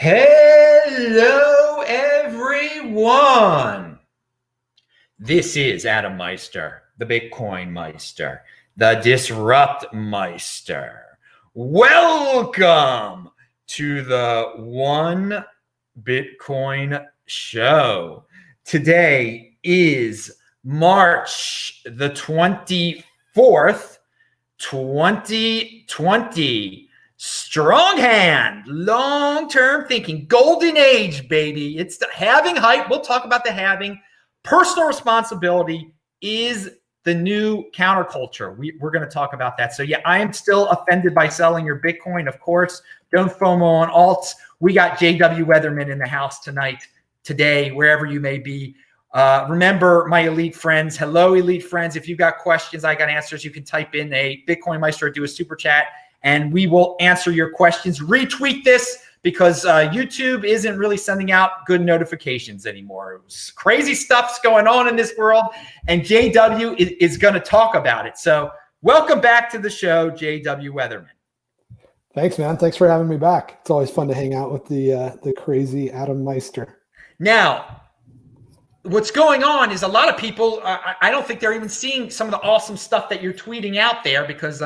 Hello, everyone. This is Adam Meister, the Bitcoin Meister, the Disrupt Meister. Welcome to the One Bitcoin Show. Today is March the 24th, 2020. Strong hand, long-term thinking, golden age, baby. It's the halving hype. We'll talk about the halving. Personal responsibility is the new counterculture. We're going to talk about that. So yeah, I am still offended by selling your Bitcoin, of course. Don't FOMO on alts. We got JW Weatherman in the house tonight, today, wherever you may be. Remember, my elite friends, hello, elite friends. If you've got questions, I got answers. You can type in a Bitcoin Meister or do a super chat, and we will answer your questions. Retweet this because YouTube isn't really sending out good notifications anymore. Crazy stuff's going on in this world, and JW is going to talk about it. So welcome back to the show, JW Weatherman. Thanks, man. Thanks for having me back. It's always fun to hang out with the crazy Adam Meister. Now, what's going on is a lot of people, I don't think they're even seeing some of the awesome stuff that you're tweeting out there because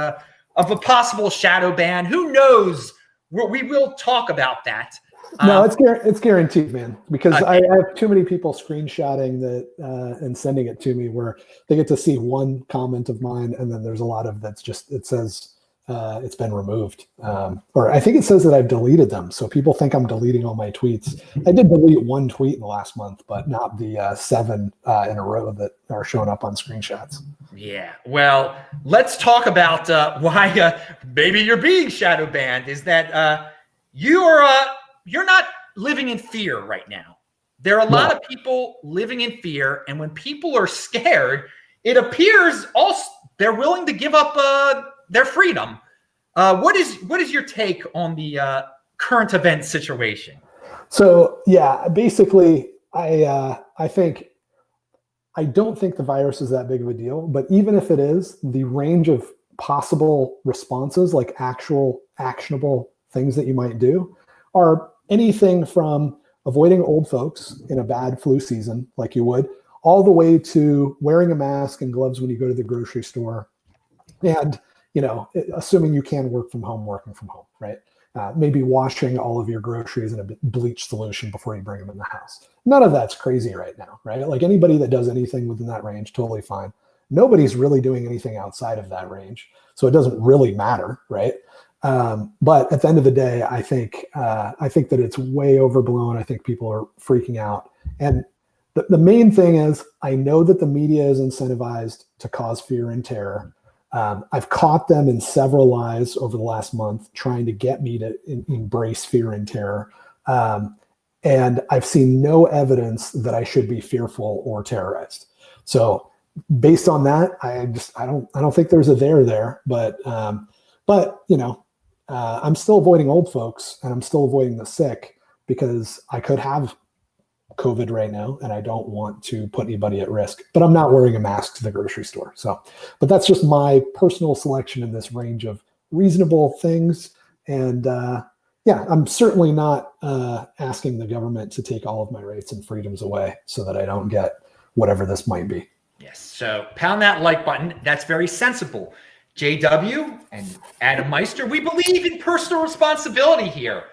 of a possible shadow ban. Who knows? We will talk about that. No, it's guaranteed, man, because I have too many people screenshotting that and sending it to me where they get to see one comment of mine, and then there's a lot of that's just, it says it's been removed. Or I think it says that I've deleted them. So people think I'm deleting all my tweets. I did delete one tweet in the last month, but not the 7 in a row that are showing up on screenshots. Yeah, well, let's talk about why maybe you're being shadow banned. Is that you're not living in fear right now. There are a lot of people living in fear, and when people are scared, it appears also they're willing to give up their freedom. What is your take on the current event situation? So yeah, basically, I don't think the virus is that big of a deal, but even if it is, the range of possible responses, like actual actionable things that you might do, are anything from avoiding old folks in a bad flu season, like you would, all the way to wearing a mask and gloves when you go to the grocery store, and assuming you can work from home, working from home, right? Maybe washing all of your groceries in a bleach solution before you bring them in the house. None of that's crazy right now, right? Like anybody that does anything within that range, totally fine. Nobody's really doing anything outside of that range, so it doesn't really matter, right? But at the end of the day, I think that it's way overblown. I think people are freaking out, and the main thing is I know that the media is incentivized to cause fear and terror. I've caught them in several lies over the last month trying to get me to embrace fear and terror. And I've seen no evidence that I should be fearful or terrorized. So based on that, I don't think there's a there, but I'm still avoiding old folks, and I'm still avoiding the sick because I could have COVID right now, and I don't want to put anybody at risk, but I'm not wearing a mask to the grocery store. So, but that's just my personal selection in this range of reasonable things. And I'm certainly not asking the government to take all of my rights and freedoms away so that I don't get whatever this might be. Yes. So pound that like button. That's very sensible. JW and Adam Meister, we believe in personal responsibility here.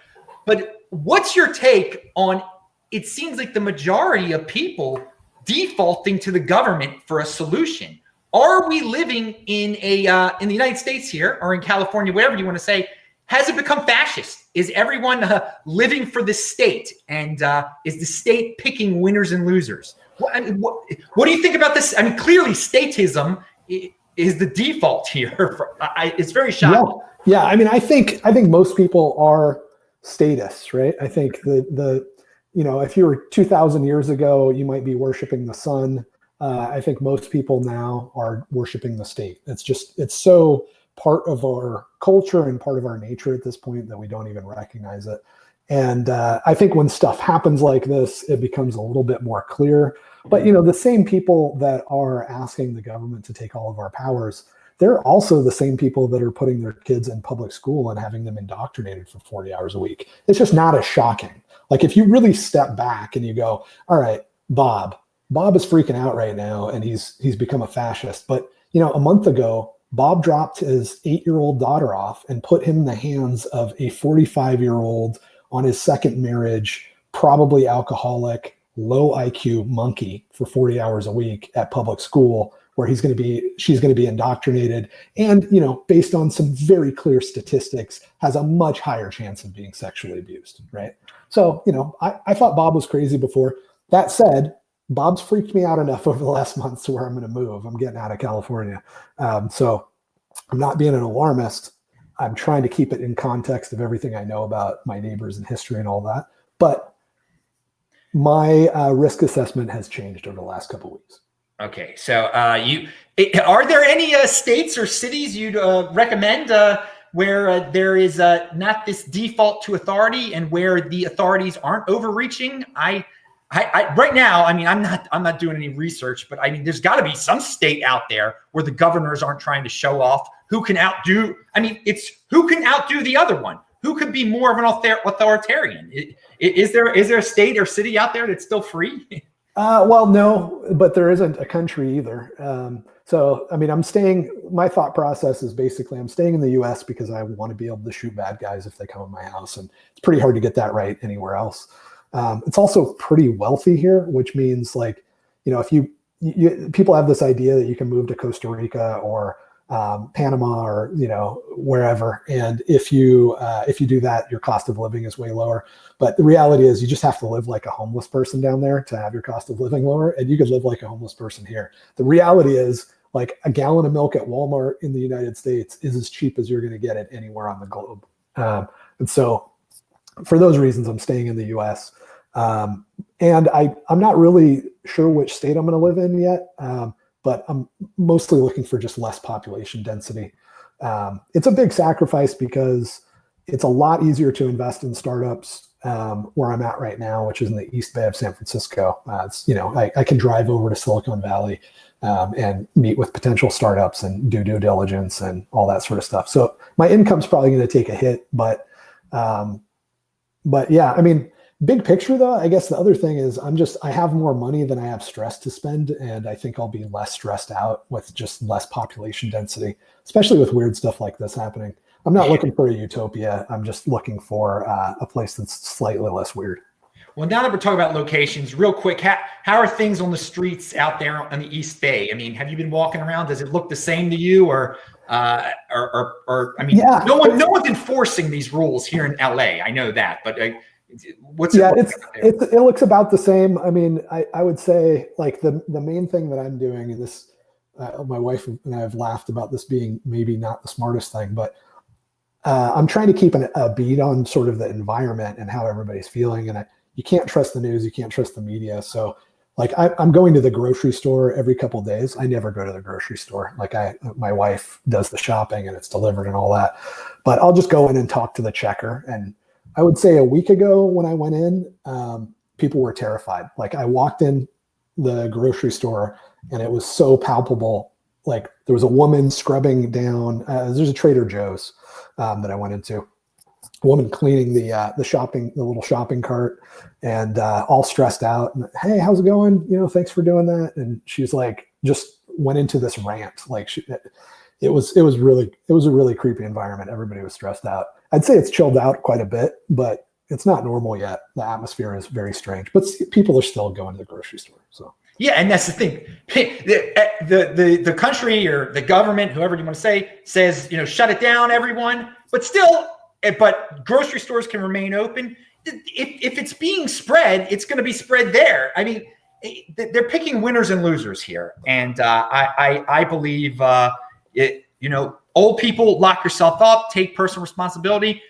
But what's your take on, it seems like the majority of people defaulting to the government for a solution? Are we living in in the United States here, or in California, whatever you want to say? Has it become fascist? Is everyone living for the state, and is the state picking winners and losers? What do you think about this? I mean, clearly statism is the default here. It's very shocking. Yeah. I mean, I think most people are statists, right? I think if you were 2,000 years ago, you might be worshiping the sun. I think most people now are worshiping the state. It's so part of our culture and part of our nature at this point that we don't even recognize it. And I think when stuff happens like this, it becomes a little bit more clear. But the same people that are asking the government to take all of our powers, they're also the same people that are putting their kids in public school and having them indoctrinated for 40 hours a week. It's just not as shocking. Like if you really step back and you go, all right, Bob is freaking out right now and he's become a fascist. But a month ago, Bob dropped his 8-year-old daughter off and put him in the hands of a 45-year-old on his second marriage, probably alcoholic, low IQ monkey for 40 hours a week at public school, where she's going to be indoctrinated and, based on some very clear statistics, has a much higher chance of being sexually abused, right? So, I thought Bob was crazy before. That said, Bob's freaked me out enough over the last month to where I'm going to move. I'm getting out of California. So I'm not being an alarmist. I'm trying to keep it in context of everything I know about my neighbors and history and all that. But my risk assessment has changed over the last couple of weeks. Okay. So are there any states or cities you'd recommend where there is not this default to authority and where the authorities aren't overreaching? I right now, I'm not doing any research, but there's got to be some state out there where the governors aren't trying to show off who can outdo. It's who can outdo the other one. Who could be more of an authoritarian? Is there a state or city out there that's still free? Well, no, but there isn't a country either. My thought process is basically I'm staying in the US because I want to be able to shoot bad guys if they come in my house. And it's pretty hard to get that right anywhere else. It's also pretty wealthy here, which means if you people have this idea that you can move to Costa Rica or Panama or wherever, and if you do that, your cost of living is way lower. But the reality is, you just have to live like a homeless person down there to have your cost of living lower, and you could live like a homeless person here. The reality is, like a gallon of milk at Walmart in the United States is as cheap as you're going to get it anywhere on the globe. And so, for those reasons, I'm staying in the U.S. And I'm not really sure which state I'm going to live in yet. But I'm mostly looking for just less population density. It's a big sacrifice because it's a lot easier to invest in startups where I'm at right now, which is in the East Bay of San Francisco. I can drive over to Silicon Valley and meet with potential startups and do due diligence and all that sort of stuff. So my income's probably going to take a hit, but yeah, big picture though, I guess the other thing is I have more money than I have stress to spend. And I think I'll be less stressed out with just less population density, especially with weird stuff like this happening. I'm not looking for a utopia. I'm just looking for a place that's slightly less weird. Well, now that we're talking about locations, real quick, how are things on the streets out there on the East Bay? Have you been walking around? Does it look the same to you, or yeah, no one's enforcing these rules here in LA. I know that, but it looks about the same. I would say the main thing that I'm doing, and this, my wife and I have laughed about this being maybe not the smartest thing, but I'm trying to keep a beat on sort of the environment and how everybody's feeling. And you can't trust the news, you can't trust the media. So I'm going to the grocery store every couple of days. I never go to the grocery store. My wife does the shopping and it's delivered and all that, but I'll just go in and talk to the checker. And I would say a week ago when I went in, people were terrified. I walked in the grocery store and it was so palpable. There was a woman scrubbing down, there's a Trader Joe's that I went into. A woman cleaning the little shopping cart and all stressed out. And, hey, how's it going? Thanks for doing that. And she's just went into this rant. It was a really creepy environment. Everybody was stressed out. I'd say it's chilled out quite a bit, but it's not normal yet. The atmosphere is very strange, but people are still going to the grocery store. So yeah, and that's the thing. The country or the government, whoever you want to say, says shut it down, everyone. But grocery stores can remain open. If it's being spread, it's going to be spread there. They're picking winners and losers here, and I believe old people, lock yourself up, take personal responsibility.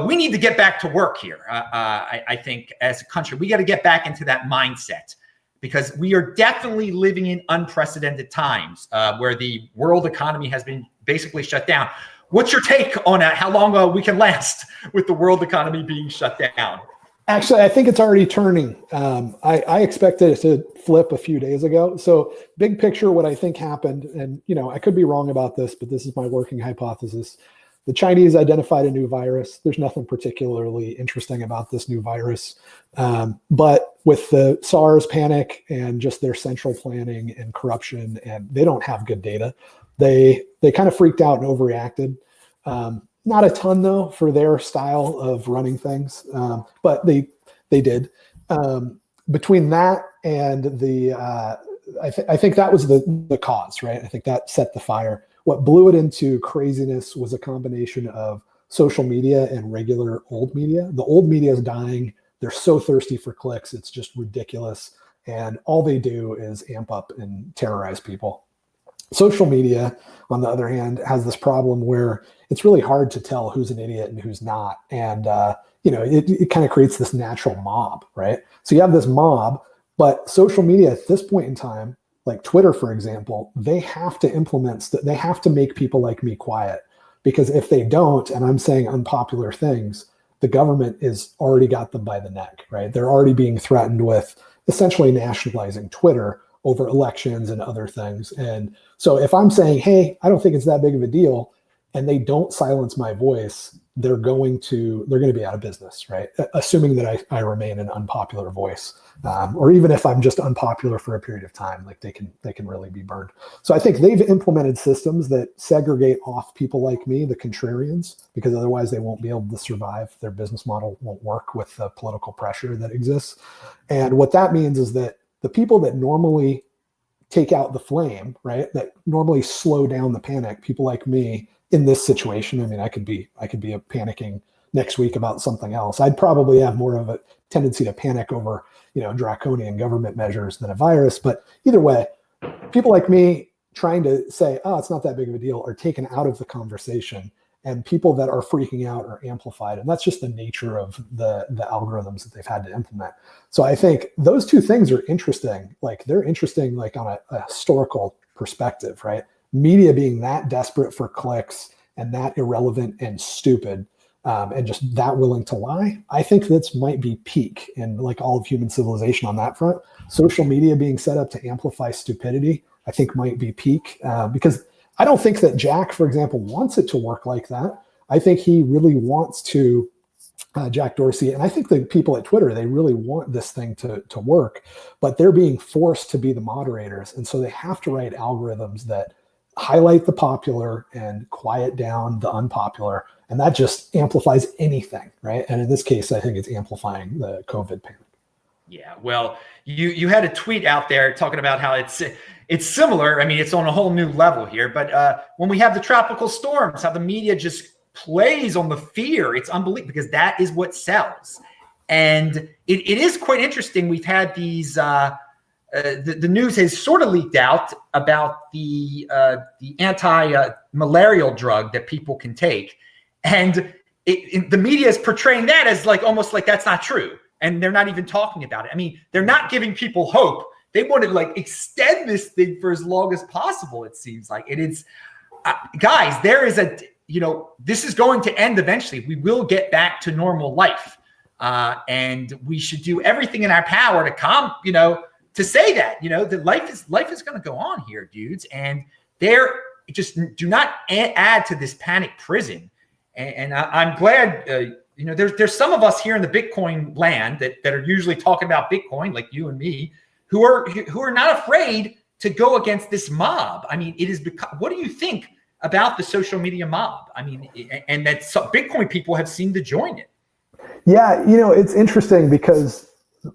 We need to get back to work here. I think as a country, we got to get back into that mindset because we are definitely living in unprecedented times where the world economy has been basically shut down. What's your take on how long we can last with the world economy being shut down? Actually, I think it's already turning. I expected it to flip a few days ago. So big picture, what I think happened, and I could be wrong about this, but this is my working hypothesis. The Chinese identified a new virus. There's nothing particularly interesting about this new virus. But with the SARS panic and just their central planning and corruption, and they don't have good data, they kind of freaked out and overreacted. Not a ton though for their style of running things, but they did. Between that and the, I think that was the cause, right? I think that set the fire. What blew it into craziness was a combination of social media and regular old media. The old media is dying. They're so thirsty for clicks. It's just ridiculous. And all they do is amp up and terrorize people. Social media, on the other hand, has this problem where it's really hard to tell who's an idiot and who's not. And, it kind of creates this natural mob, right? So you have this mob, but social media at this point in time, like Twitter, for example, they have to they have to make people like me quiet, because if they don't, and I'm saying unpopular things, the government is already got them by the neck, right? They're already being threatened with essentially nationalizing Twitter over elections and other things. And so if I'm saying, hey, I don't think it's that big of a deal, and they don't silence my voice, they're going to be out of business, right? Assuming that I remain an unpopular voice, or even if I'm just unpopular for a period of time, like they can really be burned. So I think they've implemented systems that segregate off people like me, the contrarians, because otherwise they won't be able to survive. Their business model won't work with the political pressure that exists. And what that means is that the people that normally take out the flame, right, that normally slow down the panic, people like me in this situation, I mean, I could be panicking next week about something else. I'd probably have more of a tendency to panic over, draconian government measures than a virus. But either way, people like me trying to say, oh, it's not that big of a deal, are taken out of the conversation. And people that are freaking out are amplified. And that's just the nature of the algorithms that they've had to implement. So I think those two things are interesting. Like they're interesting, like on a historical perspective, right? Media being that desperate for clicks and that irrelevant and stupid, and just that willing to lie. I think this might be peak in like all of human civilization on that front. Social media being set up to amplify stupidity, I think might be peak, because I don't think that Jack, for example, wants it to work like that. I think he really wants to, Jack Dorsey, and I think the people at Twitter, they really want this thing to work, but they're being forced to be the moderators. And so they have to write algorithms that highlight the popular and quiet down the unpopular. And that just amplifies anything, right? And in this case, I think it's amplifying the COVID panic. Yeah, well, you had a tweet out there talking about how it's similar. I mean, it's on a whole new level here. But when we have the tropical storms, how the media just plays on the fear, it's unbelievable, because that is what sells. And it is quite interesting. We've had these, the news has sort of leaked out about the anti-malarial drug that people can take. And the media is portraying that as like almost like that's not true. And they're not even talking about it. I mean, they're not giving people hope. They want to like extend this thing for as long as possible. It seems like it is, guys, there is this is going to end eventually. We will get back to normal life. And we should do everything in our power to say that, that life is going to go on here, dudes. And they're just do not add to this panic prison. And I'm glad, there's some of us here in the Bitcoin land that are usually talking about Bitcoin, like you and me, who are not afraid to go against this mob. I mean, it is what do you think about the social media mob? I mean, and that Bitcoin people have seemed to join it. Yeah, it's interesting because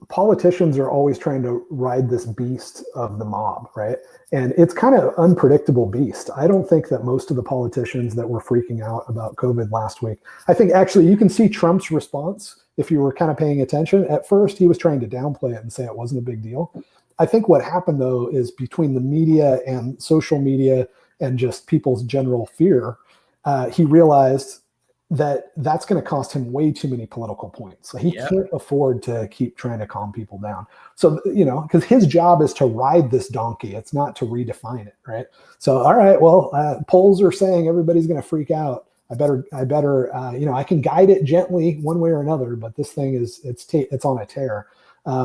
politicians are always trying to ride this beast of the mob, right? And it's kind of unpredictable beast. I don't think that most of the politicians that were freaking out about COVID last week, I think actually you can see Trump's response if you were kind of paying attention. At first, he was trying to downplay it and say it wasn't a big deal. I think what happened though is between the media and social media and just people's general fear, he realized that that's going to cost him way too many political points. So he can't afford to keep trying to calm people down. So, because his job is to ride this donkey. It's not to redefine it, right? So, all right, well, polls are saying everybody's going to freak out. I better, I can guide it gently one way or another, but this thing it's on a tear.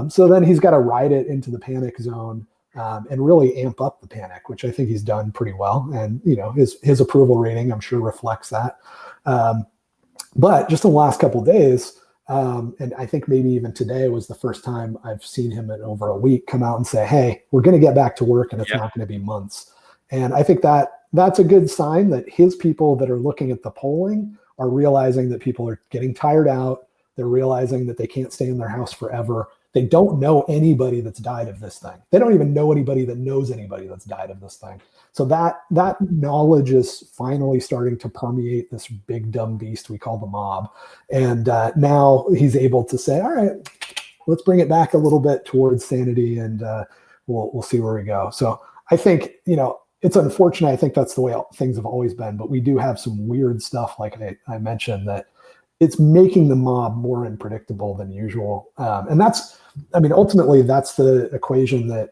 So then he's got to ride it into the panic zone and really amp up the panic, which I think he's done pretty well. And, his approval rating, I'm sure, reflects that. But just in the last couple of days, and I think maybe even today was the first time I've seen him in over a week come out and say, hey, we're going to get back to work, and it's not going to be months. And I think that's a good sign that his people that are looking at the polling are realizing that people are getting tired out. They're realizing that they can't stay in their house forever. They don't know anybody that's died of this thing. They don't even know anybody that knows anybody that's died of this thing. So that knowledge is finally starting to permeate this big dumb beast we call the mob. And now he's able to say, all right, let's bring it back a little bit towards sanity, and we'll see where we go. So I think, it's unfortunate. I think that's the way things have always been, but we do have some weird stuff, like I mentioned, that it's making the mob more unpredictable than usual. And ultimately that's the equation that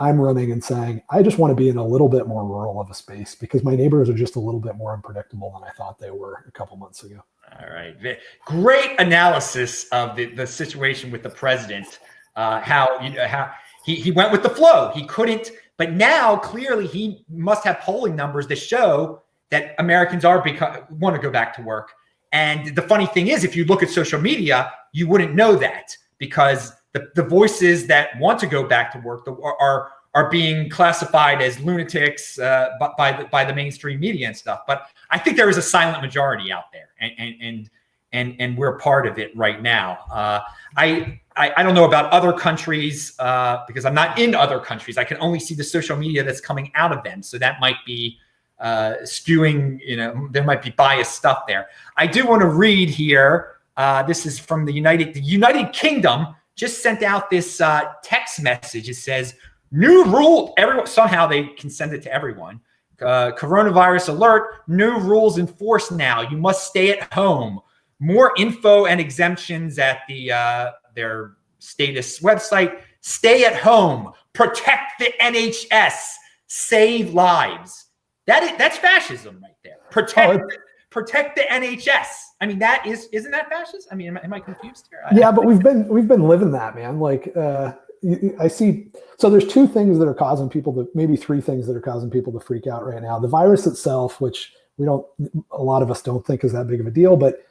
I'm running and saying, I just want to be in a little bit more rural of a space because my neighbors are just a little bit more unpredictable than I thought they were a couple months ago. All right. Great analysis of the situation with the president, how he went with the flow. He couldn't, but now clearly he must have polling numbers that show that Americans want to go back to work. And the funny thing is, if you look at social media, you wouldn't know that because the voices that want to go back to work are being classified as lunatics by the mainstream media and stuff. But I think there is a silent majority out there, and we're part of it right now. I don't know about other countries because I'm not in other countries. I can only see the social media that's coming out of them. So that might be skewing, there might be biased stuff there. I do want to read here. This is from the United Kingdom just sent out this text message. It says, new rule, everyone, somehow they can send it to everyone. Coronavirus alert, new rules enforced now. You must stay at home. More info and exemptions at their status website. Stay at home. Protect the NHS. Save lives. That's fascism right there. Protect the NHS. I mean, isn't that fascist? I mean, am I confused here? Yeah, but we've been living that, man. Like I see. So there's two things that are causing maybe three things that are causing people to freak out right now. The virus itself, which a lot of us don't think is that big of a deal, but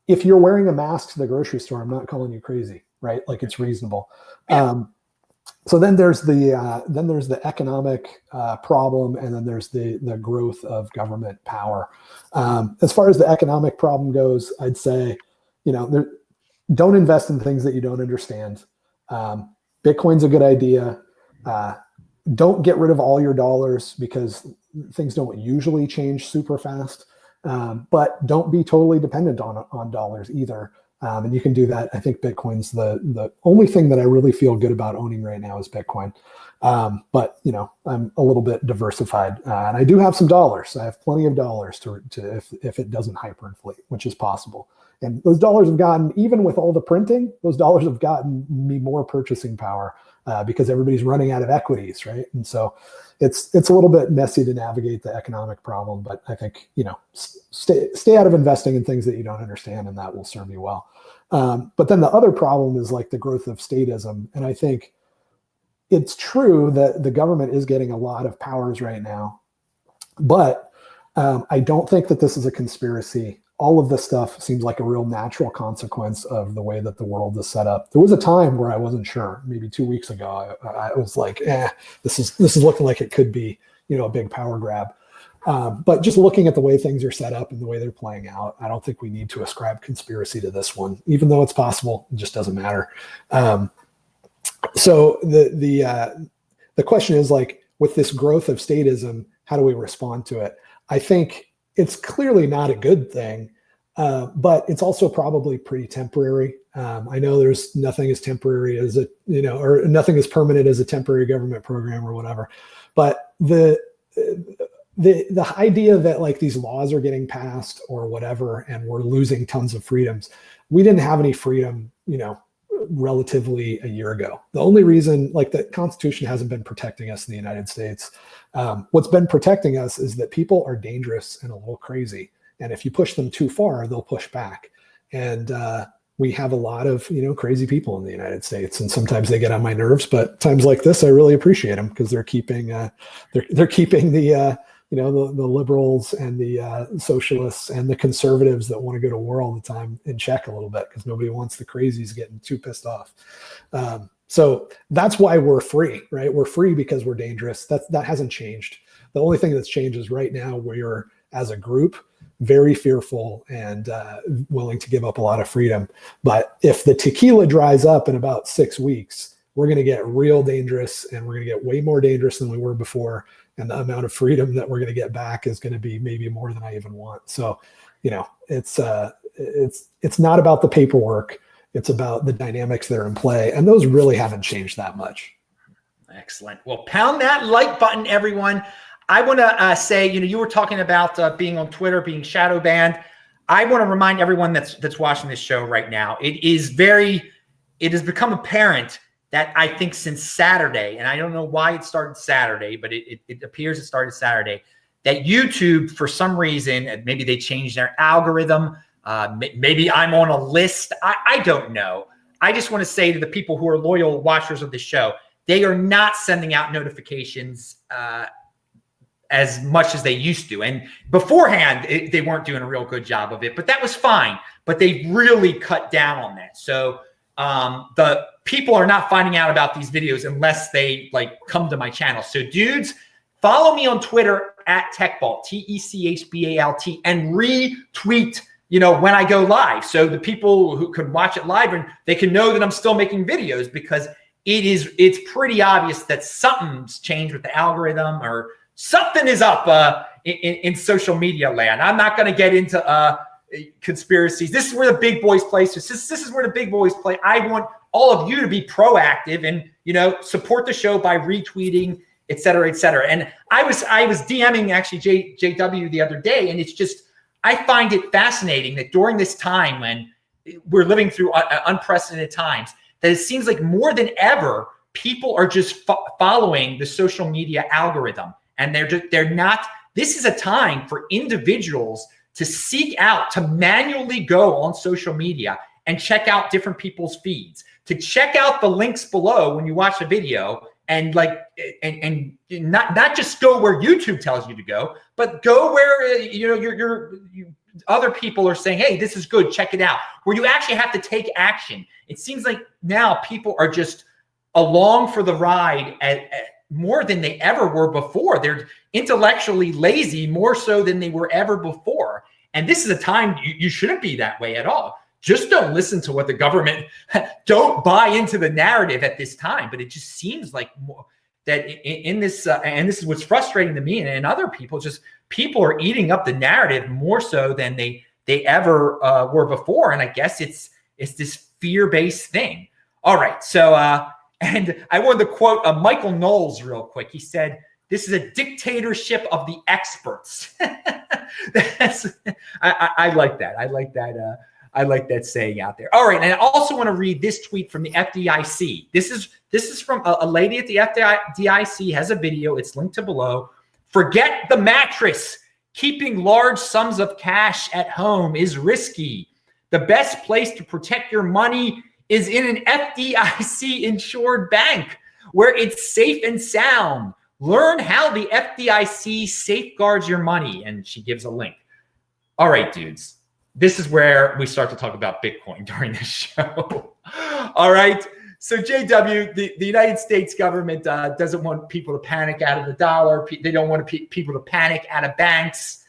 if you're wearing a mask to the grocery store, I'm not calling you crazy, right? Like it's reasonable. Yeah. So then there's the economic problem, and then there's the growth of government power. As far as the economic problem goes, I'd say, don't invest in things that you don't understand. Bitcoin's a good idea. Don't get rid of all your dollars because things don't usually change super fast. But don't be totally dependent on dollars either. And you can do that. I think Bitcoin's the only thing that I really feel good about owning right now is Bitcoin. But I'm a little bit diversified, and I do have some dollars. I have plenty of dollars to if it doesn't hyperinflate, which is possible. And those dollars have gotten, even with all the printing, those dollars have gotten me more purchasing power because everybody's running out of equities, right? And so it's a little bit messy to navigate the economic problem, but I think, stay out of investing in things that you don't understand, and that will serve you well. But then the other problem is like the growth of statism. And I think it's true that the government is getting a lot of powers right now, but I don't think that this is a conspiracy. All of this stuff seems like a real natural consequence of the way that the world is set up. There was a time where I wasn't sure. Maybe 2 weeks ago, I was like, this is looking like it could be, a big power grab. But just looking at the way things are set up and the way they're playing out, I don't think we need to ascribe conspiracy to this one, even though it's possible. It just doesn't matter. So the question is, like, with this growth of statism, how do we respond to it? I think it's clearly not a good thing, but it's also probably pretty temporary. I know there's nothing as temporary as or nothing as permanent as a temporary government program or whatever. But the idea that like these laws are getting passed or whatever, and we're losing tons of freedoms. We didn't have any freedom, relatively a year ago. The only reason, like, the Constitution hasn't been protecting us in the United States. What's been protecting us is that people are dangerous and a little crazy. And if you push them too far, they'll push back. And we have a lot of, crazy people in the United States, and sometimes they get on my nerves. But times like this, I really appreciate them because they're keeping they're keeping the the liberals and the socialists and the conservatives that want to go to war all the time in check a little bit, because nobody wants the crazies getting too pissed off. So that's why we're free, right? We're free because we're dangerous. That hasn't changed. The only thing that's changed is right now we're, as a group, very fearful and willing to give up a lot of freedom. But if the tequila dries up in about 6 weeks, we're going to get real dangerous, and we're going to get way more dangerous than we were before. And the amount of freedom that we're going to get back is going to be maybe more than I even want. So, it's not about the paperwork. It's about the dynamics that are in play. And those really haven't changed that much. Excellent. Well, pound that like button, everyone. I want to say, you were talking about being on Twitter, being shadow banned. I want to remind everyone that's watching this show right now. It has become apparent that I think since Saturday, and I don't know why it started Saturday, but it appears it started Saturday, that YouTube, for some reason, maybe they changed their algorithm. Maybe I'm on a list. I don't know. I just want to say to the people who are loyal watchers of the show, they are not sending out notifications as much as they used to. And beforehand, they weren't doing a real good job of it, but that was fine. But they really cut down on that. So the people are not finding out about these videos unless they come to my channel. So dudes, follow me on Twitter at TechBalt, TechBalt, and retweet, when I go live. So the people who can watch it live, and they can know that I'm still making videos, because it's pretty obvious that something's changed with the algorithm, or something is up in social media land. I'm not going to get into conspiracies. This is where the big boys play. So this is where the big boys play. I want all of you to be proactive and support the show by retweeting, et cetera, et cetera. And I was DMing actually JW the other day, and it's just, I find it fascinating that during this time when we're living through unprecedented times, that it seems like more than ever people are just following the social media algorithm. And they're not, this is a time for individuals to seek out, to manually go on social media and check out different people's feeds, to check out the links below when you watch a video, and and not just go where YouTube tells you to go, but go where your other people are saying, hey, this is good, check it out, where you actually have to take action. It seems like now people are just along for the ride at more than they ever were before. They're intellectually lazy more so than they were ever before. And this is a time you shouldn't be that way at all. Just don't listen to what the government, don't buy into the narrative at this time. But it just seems like that in this, and this is what's frustrating to me and other people, just people are eating up the narrative more so than they ever were before. And I guess it's this fear-based thing. All right, so and I wanted to quote Michael Knowles real quick. He said, "This is a dictatorship of the experts." I like that. I like that. I like that saying out there. All right, and I also want to read this tweet from the FDIC. This is from a lady at the FDIC. Has a video. It's linked to below. Forget the mattress. Keeping large sums of cash at home is risky. The best place to protect your money is in an FDIC insured bank where it's safe and sound. Learn how the FDIC safeguards your money. And she gives a link. All right, dudes. This is where we start to talk about Bitcoin during this show. All right. So JW, the United States government doesn't want people to panic out of the dollar. They don't want people to panic out of banks.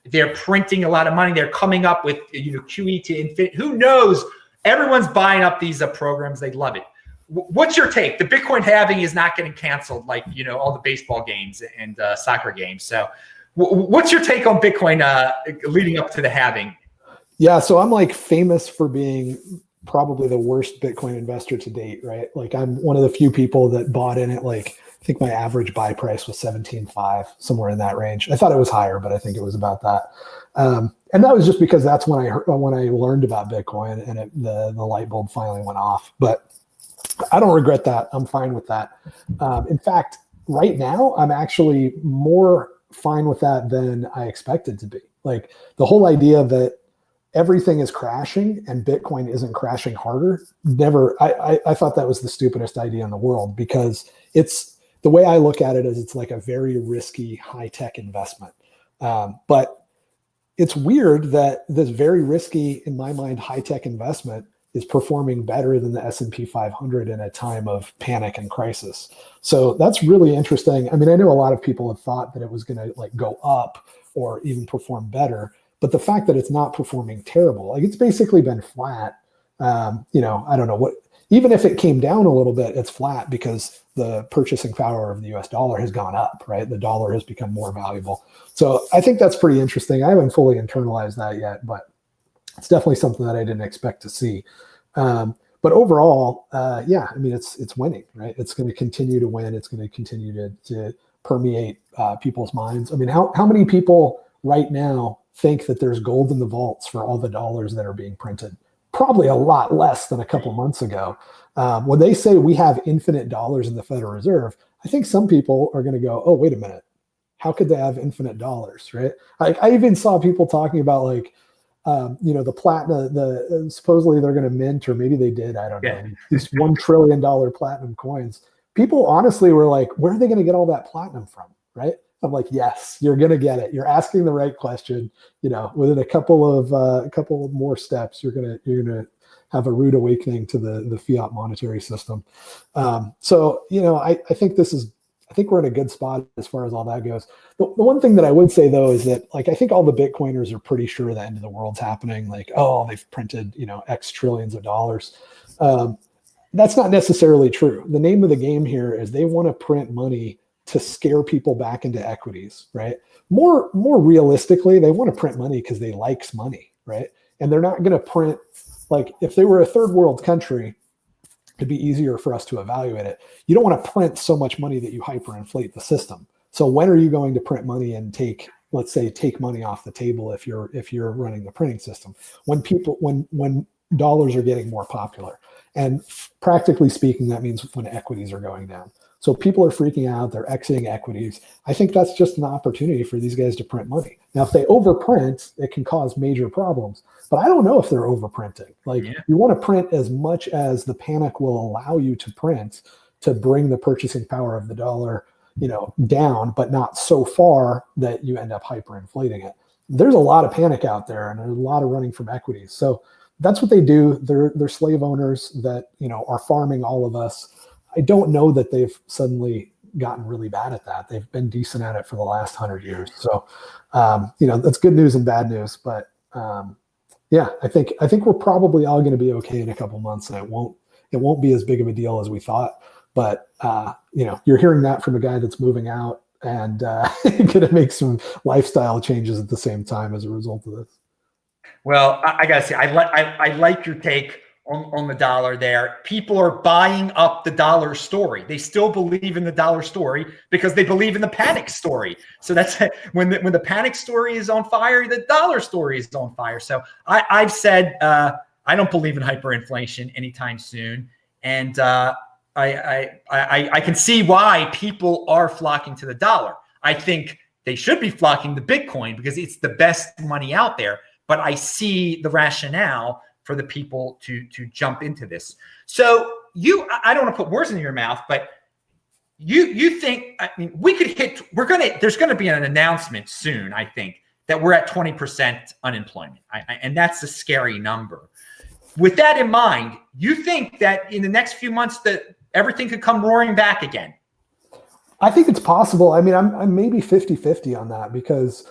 They're printing a lot of money. They're coming up with QE to infinity. Who knows? Everyone's buying up these programs. They love it. What's your take? The Bitcoin halving is not getting canceled like all the baseball games and soccer games. So what's your take on Bitcoin leading up to the halving? Yeah, so I'm famous for being probably the worst Bitcoin investor to date, right? I'm one of the few people that bought in it. I think my average buy price was 17.5, somewhere in that range. I thought it was higher, but I think it was about that. And that was just because that's when I learned about Bitcoin, and the light bulb finally went off. But I don't regret that. I'm fine with that. In fact, right now, I'm actually more fine with that than I expected to be. Like the whole idea that everything is crashing and Bitcoin isn't crashing harder. Never, I thought that was the stupidest idea in the world, because it's the way I look at it is it's like a very risky high tech investment. But it's weird that this very risky, in my mind, high tech investment is performing better than the S&P 500 in a time of panic and crisis. So that's really interesting. I mean, I know a lot of people have thought that it was going to like go up or even perform better, but the fact that it's not performing terrible, like it's basically been flat. You know, I don't know what, even if it came down a little bit, it's flat because the purchasing power of the US dollar has gone up, right? The dollar has become more valuable. So I think that's pretty interesting. I haven't fully internalized that yet, but it's definitely something that I didn't expect to see. But overall, yeah, I mean, it's winning, right? It's going to continue to win. It's going to continue to permeate people's minds. I mean, how many people right now think that there's gold in the vaults for all the dollars that are being printed? Probably a lot less than a couple months ago. When they say we have infinite dollars in the Federal Reserve, I think some people are going to go, oh, wait a minute. How could they have infinite dollars, right? I even saw people talking about like, you know, the platinum, supposedly they're going to mint, or maybe they did, I don't know, these $1 trillion platinum coins. People honestly were like, where are they going to get all that platinum from, right? I'm like, yes, you're going to get it. You're asking the right question. You know, within a couple of more steps, you're going to have a rude awakening to the fiat monetary system. So, you know, I think we're in a good spot as far as all that goes. The one thing that I would say though is that, like, I think all the Bitcoiners are pretty sure the end of the world's happening. Like, oh, they've printed, you know, X trillions of dollars. That's not necessarily true. The name of the game here is they want to print money to scare people back into equities, right? More realistically, they want to print money because they likes money, right? And they're not going to print, like, if they were a third world country, it'd be easier for us to evaluate it. You don't want to print so much money that you hyperinflate the system. So when are you going to print money and take money off the table if you're running the printing system? When dollars are getting more popular. And practically speaking, that means when equities are going down. So people are freaking out, they're exiting equities. I think that's just an opportunity for these guys to print money. Now, if they overprint, it can cause major problems. But I don't know if they're overprinting. Like, you want to print as much as the panic will allow you to print to bring the purchasing power of the dollar, you know, down, but not so far that you end up hyperinflating it. There's a lot of panic out there, and there's a lot of running from equities. So that's what they do. They're slave owners that, you know, are farming all of us. I don't know that they've suddenly gotten really bad at that. They've been decent at it for the last 100 years. So, you know, that's good news and bad news. But yeah, I think we're probably all going to be okay in a couple months, and it won't be as big of a deal as we thought. But you know, you're hearing that from a guy that's moving out and going to make some lifestyle changes at the same time as a result of this. Well, I gotta say, I like your take on the dollar there. People are buying up the dollar story. They still believe in the dollar story because they believe in the panic story. So that's when the panic story is on fire, the dollar story is on fire. So I've said I don't believe in hyperinflation anytime soon, and I can see why people are flocking to the dollar. I think they should be flocking to Bitcoin because it's the best money out there. But I see the rationale for the people to jump into this. So I don't want to put words in your mouth, but you think, I mean, there's going to be an announcement soon, I think, that we're at 20% unemployment. And that's a scary number. With that in mind, you think that in the next few months that everything could come roaring back again? I think it's possible. I mean, I'm maybe 50-50 on that because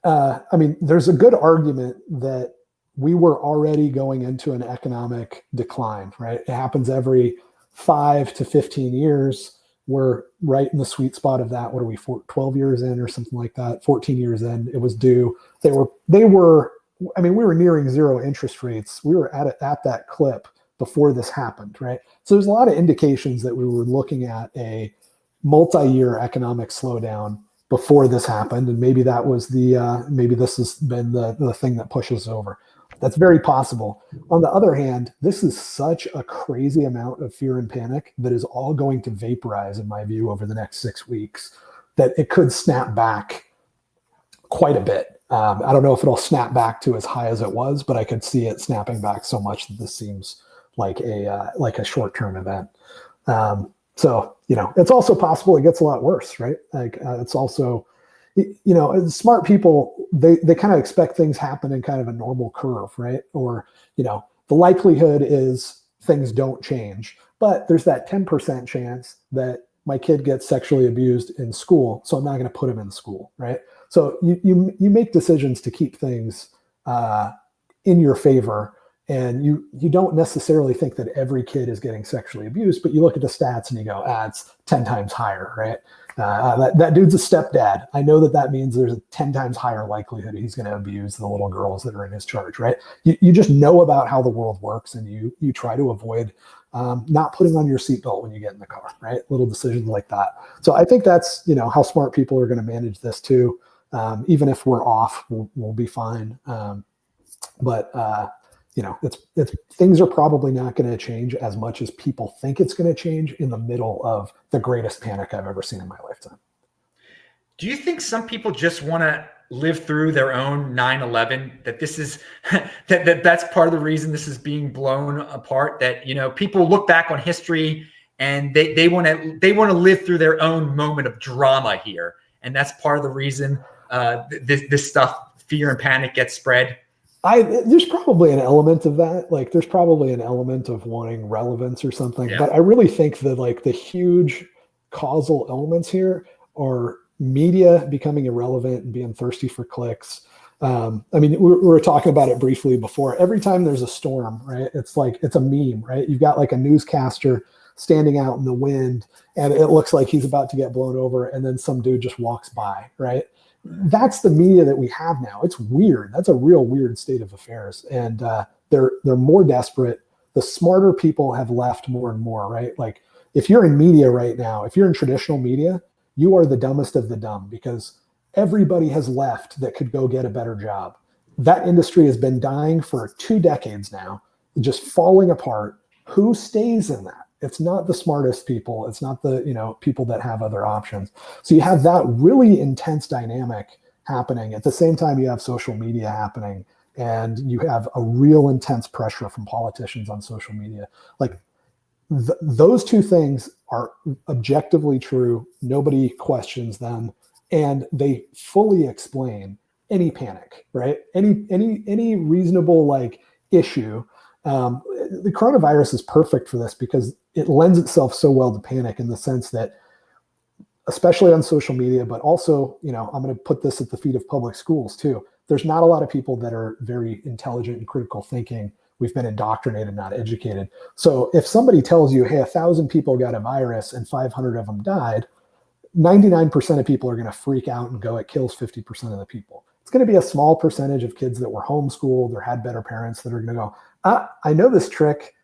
I mean, there's a good argument that we were already going into an economic decline, right? It happens every 5 to 15 years. We're right in the sweet spot of that. What are we, 12 years in or something like that? 14 years in, it was due. They were, I mean, we were nearing zero interest rates. We were at that clip before this happened, right? So there's a lot of indications that we were looking at a multi-year economic slowdown before this happened, and maybe that was maybe this has been the thing that pushes over. That's very possible. On the other hand, this is such a crazy amount of fear and panic that is all going to vaporize, in my view, over the next 6 weeks, that it could snap back quite a bit. I don't know if it'll snap back to as high as it was, but I could see it snapping back so much that this seems like a short-term event. So, it's also possible it gets a lot worse, right? It's also, smart people, they kind of expect things happen in kind of a normal curve, right? Or, the likelihood is things don't change, but there's that 10% chance that my kid gets sexually abused in school, so I'm not going to put him in school, right? So you make decisions to keep things in your favor, and you don't necessarily think that every kid is getting sexually abused, but you look at the stats and you go, it's 10 times higher, right? That dude's a stepdad. I know that means there's a 10 times higher likelihood he's going to abuse the little girls that are in his charge, right? You just know about how the world works, and you try to avoid not putting on your seatbelt when you get in the car, right? Little decisions like that. So I think that's, how smart people are going to manage this too. Even if we're off, we'll be fine. But things are probably not going to change as much as people think it's going to change in the middle of the greatest panic I've ever seen in my lifetime. Do you think some people just want to live through their own 9/11? That this is that's part of the reason this is being blown apart. That people look back on history and they want to live through their own moment of drama here, and that's part of the reason this stuff, fear and panic, gets spread. There's probably an element of that. Like, there's probably an element of wanting relevance or something. Yeah. But I really think that the huge causal elements here are media becoming irrelevant and being thirsty for clicks. We were talking about it briefly before. Every time there's a storm, right? It's a meme, right? You've got a newscaster standing out in the wind, and it looks like he's about to get blown over, and then some dude just walks by, right? That's the media that we have now. It's weird. That's a real weird state of affairs. And they're more desperate. The smarter people have left more and more, right? Like, if you're in media right now, if you're in traditional media, you are the dumbest of the dumb, because everybody has left that could go get a better job. That industry has been dying for 2 decades now, just falling apart. Who stays in that? It's not the smartest people. It's not the people that have other options. So you have that really intense dynamic happening. At the same time, you have social media happening, and you have a real intense pressure from politicians on social media. Those two things are objectively true. Nobody questions them, and they fully explain any panic, right? Any reasonable issue. The coronavirus is perfect for this because it lends itself so well to panic, in the sense that, especially on social media, but also, I'm going to put this at the feet of public schools too. There's not a lot of people that are very intelligent and critical thinking. We've been indoctrinated, not educated. So if somebody tells you, hey, 1,000 people got a virus and 500 of them died, 99% of people are going to freak out and go, it kills 50% of the people. It's going to be a small percentage of kids that were homeschooled or had better parents that are going to go, I know this trick.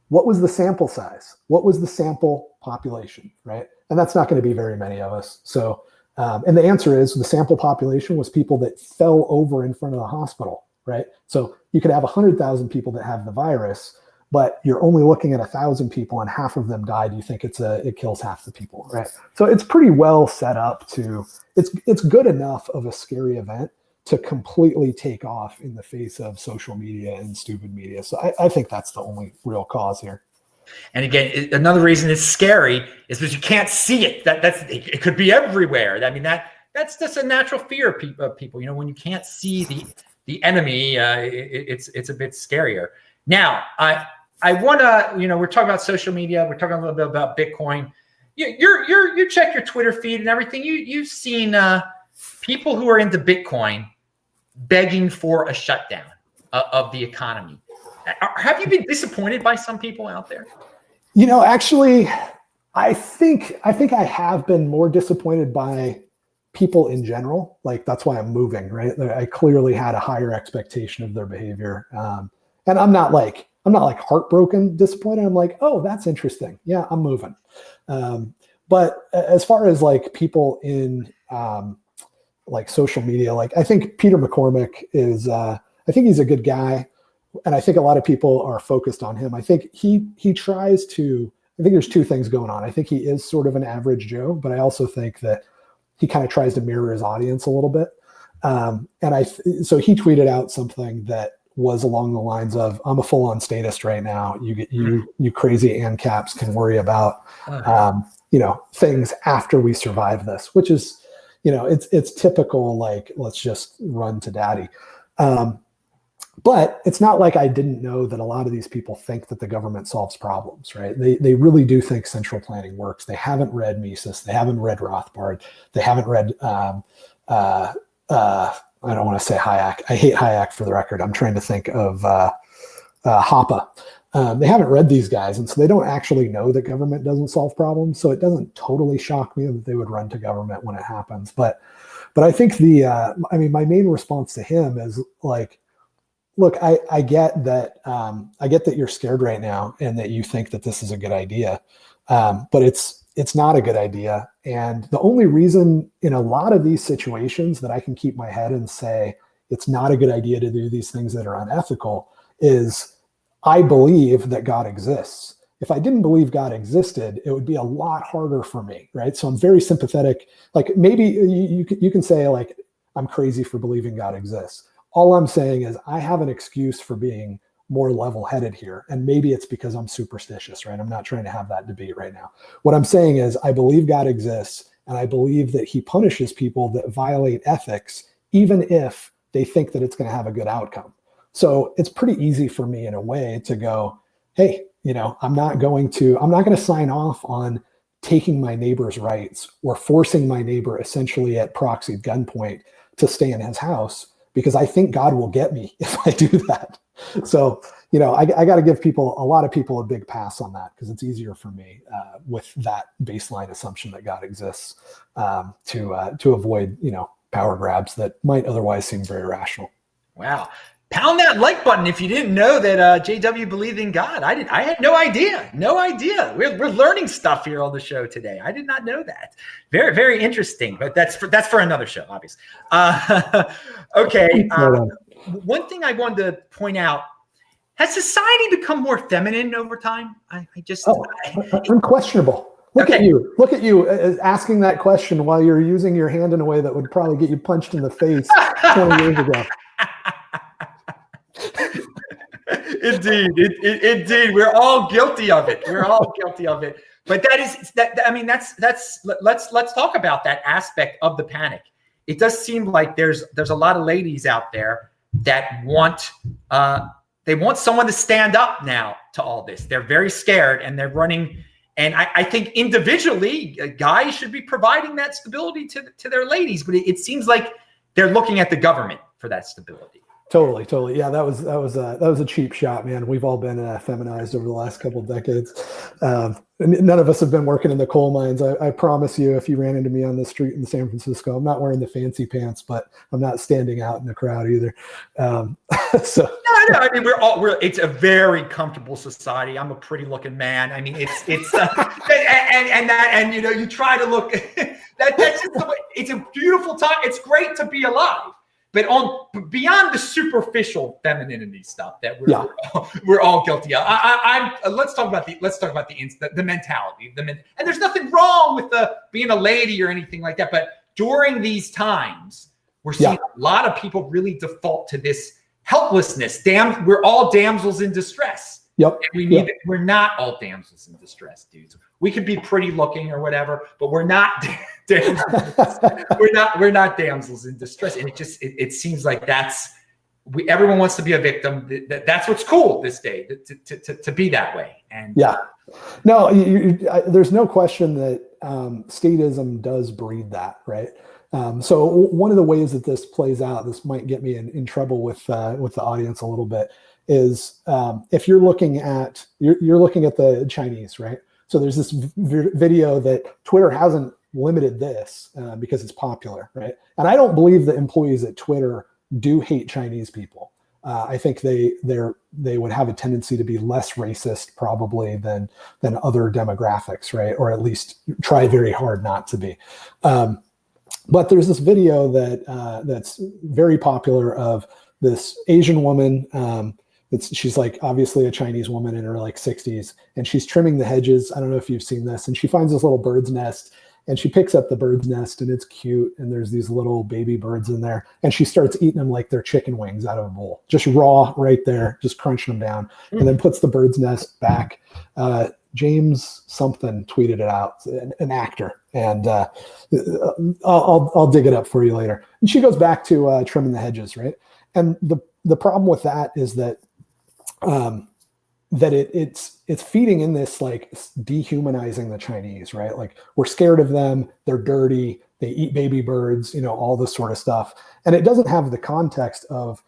What was the sample size? What was the sample population, right? And that's not going to be very many of us. So, and the answer is, the sample population was people that fell over in front of the hospital, right? So you could have 100,000 people that have the virus, but you're only looking at 1,000 people and half of them died. You think it kills half the people, right? So it's pretty well set up it's good enough of a scary event to completely take off in the face of social media and stupid media. So I think that's the only real cause here. And again, another reason it's scary is because you can't see it. It could be everywhere. I mean, that's just a natural fear of people. When you can't see the enemy, it's a bit scarier. Now, I want to, we're talking about social media. We're talking a little bit about Bitcoin. You check your Twitter feed and everything. You've seen people who are into Bitcoin begging for a shutdown of the economy. Have you been disappointed by some people out there? Actually, I think I have been more disappointed by people in general. That's why I'm moving, right? I clearly had a higher expectation of their behavior. And I'm not heartbroken, disappointed. I'm like, oh, that's interesting. Yeah, I'm moving. But as far as people in social media, I think Peter McCormick is, I think he's a good guy. And I think a lot of people are focused on him. I think he tries to, I think there's two things going on. I think he is sort of an average Joe, but I also think that he kind of tries to mirror his audience a little bit. So he tweeted out something that was along the lines of, "I'm a full-on statist right now. You crazy ANCAPs can worry about things after we survive this," which is, it's typical, like, let's just run to daddy. But it's not like I didn't know that a lot of these people think that the government solves problems, right? They really do think central planning works. They haven't read Mises. They haven't read Rothbard. They haven't read, I don't want to say Hayek. I hate Hayek, for the record. I'm trying to think of Hoppe. They haven't read these guys, and so they don't actually know that government doesn't solve problems. So it doesn't totally shock me that they would run to government when it happens. But I think my main response to him is like, look, I get that you're scared right now and that you think that this is a good idea, but it's not a good idea. And the only reason in a lot of these situations that I can keep my head and say it's not a good idea to do these things that are unethical is I believe that God exists. If I didn't believe God existed, it would be a lot harder for me, right? So I'm very sympathetic. Like, maybe you can say, like, I'm crazy for believing God exists. All I'm saying is I have an excuse for being more level-headed here. And maybe it's because I'm superstitious, right? I'm not trying to have that debate right now. What I'm saying is I believe God exists, and I believe that he punishes people that violate ethics, even if they think that it's going to have a good outcome. So it's pretty easy for me in a way to go, hey, I'm not going to sign off on taking my neighbor's rights or forcing my neighbor essentially at proxy gunpoint to stay in his house, because I think God will get me if I do that. So, I got to give a lot of people a big pass on that, because it's easier for me with that baseline assumption that God exists to avoid, power grabs that might otherwise seem very rational. Wow. Pound that like button if you didn't know that JW believed in God. I had no idea. We're learning stuff here on the show today. I did not know that. Very, very interesting. But that's for another show, obviously. Okay. One thing I wanted to point out: has society become more feminine over time? Unquestionable. Look at you asking that question while you're using your hand in a way that would probably get you punched in the face 20 years ago. Indeed. We're all guilty of it. But let's talk about that aspect of the panic. It does seem like there's a lot of ladies out there that want someone to stand up now to all this. They're very scared and they're running. And I think individually, guys should be providing that stability to their ladies, but it seems like they're looking at the government for that stability. Totally. Yeah, that was a cheap shot, man. We've all been feminized over the last couple of decades. None of us have been working in the coal mines. I promise you, if you ran into me on the street in San Francisco, I'm not wearing the fancy pants, but I'm not standing out in the crowd either. So no. I mean, it's a very comfortable society. I'm a pretty looking man. I mean, it's and you try to look. That's just the way. It's a beautiful time. It's great to be alive. But beyond the superficial femininity stuff that we're all guilty of, let's talk about the mentality. And there's nothing wrong with being a lady or anything like that. But during these times, we're seeing a lot of people really default to this helplessness. We're all damsels in distress. Yep. And we're not all damsels in distress, dudes. We could be pretty looking or whatever, but we're not damsels. we're not damsels in distress. And it seems like everyone wants to be a victim. That's what's cool this day, to be that way. And no, there's no question that statism does breed that, right? So one of the ways that this plays out, this might get me in trouble with the audience a little bit, is if you're looking at the Chinese, right? So there's this video that Twitter hasn't limited this because it's popular, right? And I don't believe that employees at Twitter do hate Chinese people. I think they would have a tendency to be less racist probably than other demographics, right? Or at least try very hard not to be. But there's this video that's very popular of this Asian woman. She's like obviously a Chinese woman in her like 60s, and she's trimming the hedges. I don't know if you've seen this, and she finds this little bird's nest, And she picks up the bird's nest, and it's cute. And there's these little baby birds in there. And she starts eating them like they're chicken wings out of a bowl, just raw right there, just crunching them down. And then puts the bird's nest back. James something tweeted it out, an actor. And I'll dig it up for you later. And she goes back to trimming the hedges, right? And the problem with that is that it's feeding in this like dehumanizing the Chinese, right? Like we're scared of them, they're dirty, they eat baby birds, all this sort of stuff. And it doesn't have the context of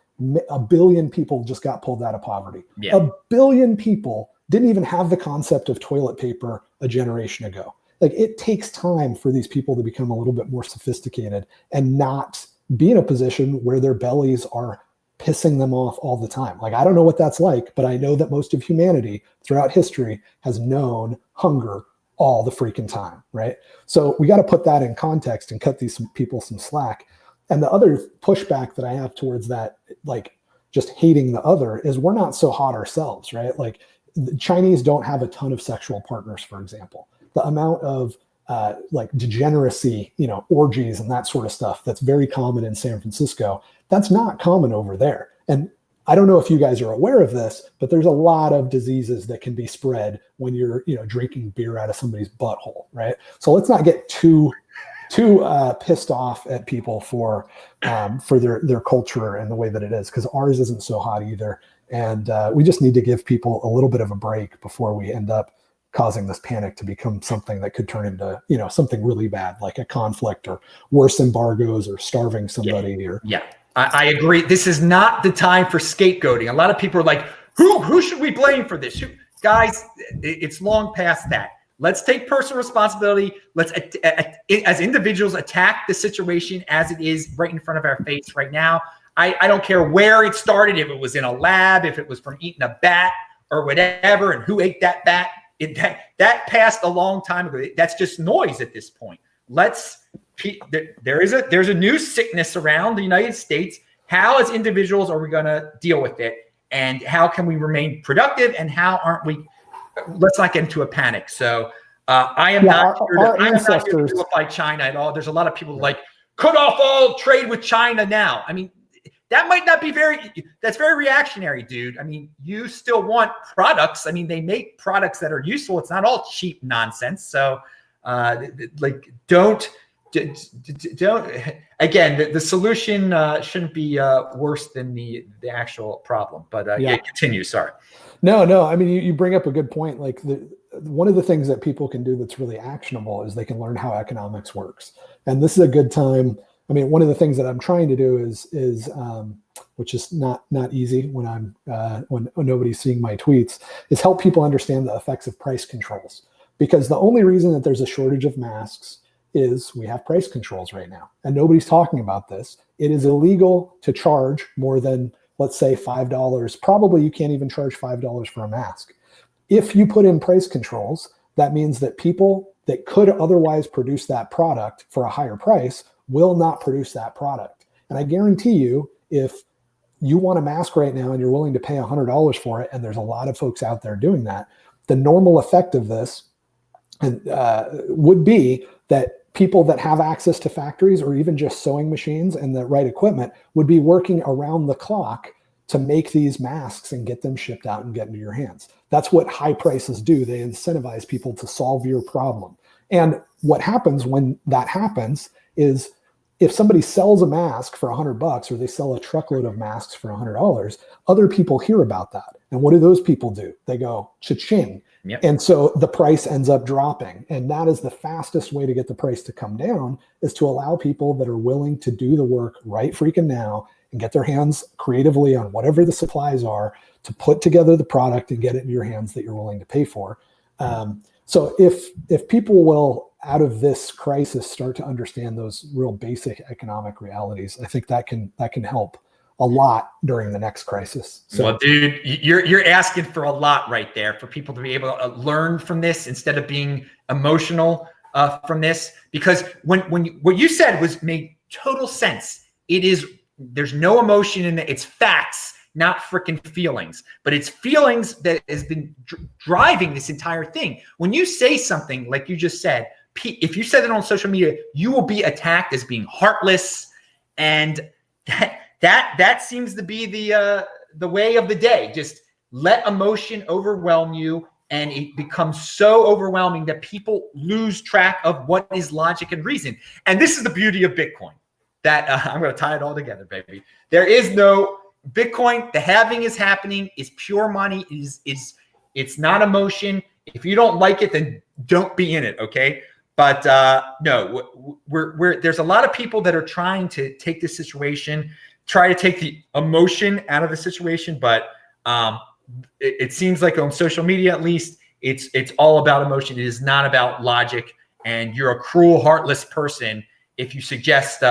a billion people just got pulled out of poverty. Yeah. A billion people didn't even have the concept of toilet paper a generation ago. Like it takes time for these people to become a little bit more sophisticated and not be in a position where their bellies are pissing them off all the time. Like, I don't know what that's like, but I know that most of humanity throughout history has known hunger all the freaking time, right? So we got to put that in context and cut these people some slack. And the other pushback that I have towards that, like just hating the other, is we're not so hot ourselves, right? Like the Chinese don't have a ton of sexual partners, for example. The amount of like degeneracy, orgies and that sort of stuff that's very common in San Francisco, that's not common over there. And I don't know if you guys are aware of this, but there's a lot of diseases that can be spread when you're, drinking beer out of somebody's butthole, right? So let's not get too pissed off at people for their culture and the way that it is, because ours isn't so hot either. And we just need to give people a little bit of a break before we end up causing this panic to become something that could turn into, something really bad, like a conflict or worse embargoes or starving somebody. I agree. This is not the time for scapegoating. A lot of people are like, who should we blame for this? Guys, it's long past that. Let's take personal responsibility. Let's, as individuals, attack the situation as it is right in front of our face right now. I don't care where it started, if it was in a lab, if it was from eating a bat or whatever, and who ate that bat. That passed a long time ago. That's just noise at this point. There's a new sickness around the United States. How, as individuals, are we going to deal with it? And how can we remain productive? And how aren't we? Let's not get into a panic. So I am not here to vilify China at all. There's a lot of people like cut off all trade with China now. I mean, that might not be that's very reactionary, dude. I mean, you still want products. I mean, they make products that are useful. It's not all cheap nonsense. So don't, again, the solution shouldn't be worse than the actual problem, but continue. Sorry. No. I mean, you bring up a good point. Like one of the things that people can do that's really actionable is they can learn how economics works. And this is a good time. I mean, one of the things that I'm trying to do is which is not easy when I'm when nobody's seeing my tweets, is help people understand the effects of price controls. Because the only reason that there's a shortage of masks is we have price controls right now, and nobody's talking about this. It is illegal to charge more than, let's say, $5. Probably you can't even charge $5 for a mask. If you put in price controls, that means that people that could otherwise produce that product for a higher price will not produce that product. And I guarantee you, if you want a mask right now and you're willing to pay $100 for it, and there's a lot of folks out there doing that, the normal effect of this would be that people that have access to factories or even just sewing machines and the right equipment would be working around the clock to make these masks and get them shipped out and get into your hands. That's what high prices do. They incentivize people to solve your problem. And what happens when that happens is, if somebody sells a mask for $100 or they sell a truckload of masks for $100, other people hear about that. And what do those people do? They go, cha-ching. Yep. And so the price ends up dropping. And that is the fastest way to get the price to come down, is to allow people that are willing to do the work right freaking now and get their hands creatively on whatever the supplies are to put together the product and get it in your hands that you're willing to pay for. So if people will, out of this crisis, start to understand those real basic economic realities, I think that can help a lot during the next crisis. So, well, dude, you're asking for a lot right there, for people to be able to learn from this instead of being emotional from this. Because what you said made total sense. There's no emotion in it. It's facts, not freaking feelings. But it's feelings that has been driving this entire thing. When you say something like you just said, if you said it on social media, you will be attacked as being heartless, and that seems to be the way of the day. Just let emotion overwhelm you, and it becomes so overwhelming that people lose track of what is logic and reason. And this is the beauty of Bitcoin. That I'm going to tie it all together, baby. There is no Bitcoin. The halving is happening. Is pure money. It's not emotion. If you don't like it, then don't be in it. Okay. But no, there's a lot of people that are trying to take this situation, try to take the emotion out of the situation. But it seems like on social media, at least, it's all about emotion. It is not about logic. And you're a cruel, heartless person if you suggest,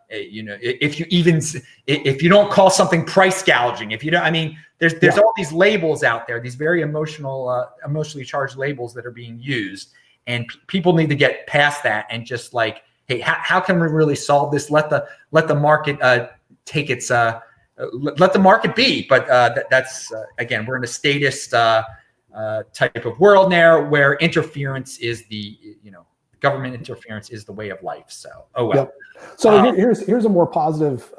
if you don't call something price gouging, if you don't, I mean, there's all these labels out there, these very emotionally charged labels that are being used, and people need to get past that and just like, hey, how can we really solve this? Let the market take its let the market be. But that's again, we're in a statist type of world now where interference is government interference is the way of life. So, oh well. Yep. So here's a more positive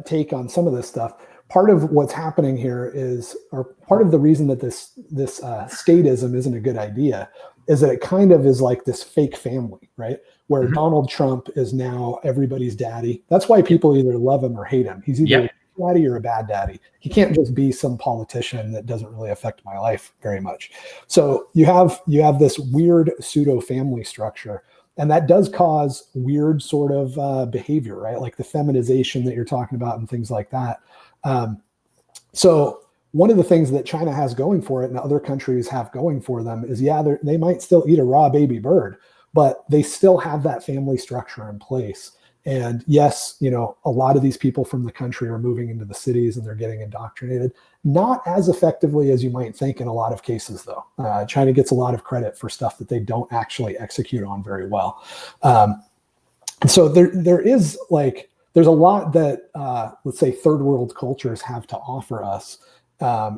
take on some of this stuff. Part of what's happening here is, or part of the reason that this statism isn't a good idea, is that it kind of is like this fake family, right? Where Donald Trump is now everybody's daddy. That's why people either love him or hate him. He's either a daddy or a bad daddy. He can't just be some politician that doesn't really affect my life very much. So you have this weird pseudo family structure. And that does cause weird sort of behavior, right? Like the feminization that you're talking about and things like that. So one of the things that China has going for it and other countries have going for them is, they might still eat a raw baby bird, but they still have that family structure in place. And yes, a lot of these people from the country are moving into the cities and they're getting indoctrinated. Not as effectively as you might think in a lot of cases, though. China gets a lot of credit for stuff that they don't actually execute on very well. So there's a lot that, let's say, third world cultures have to offer us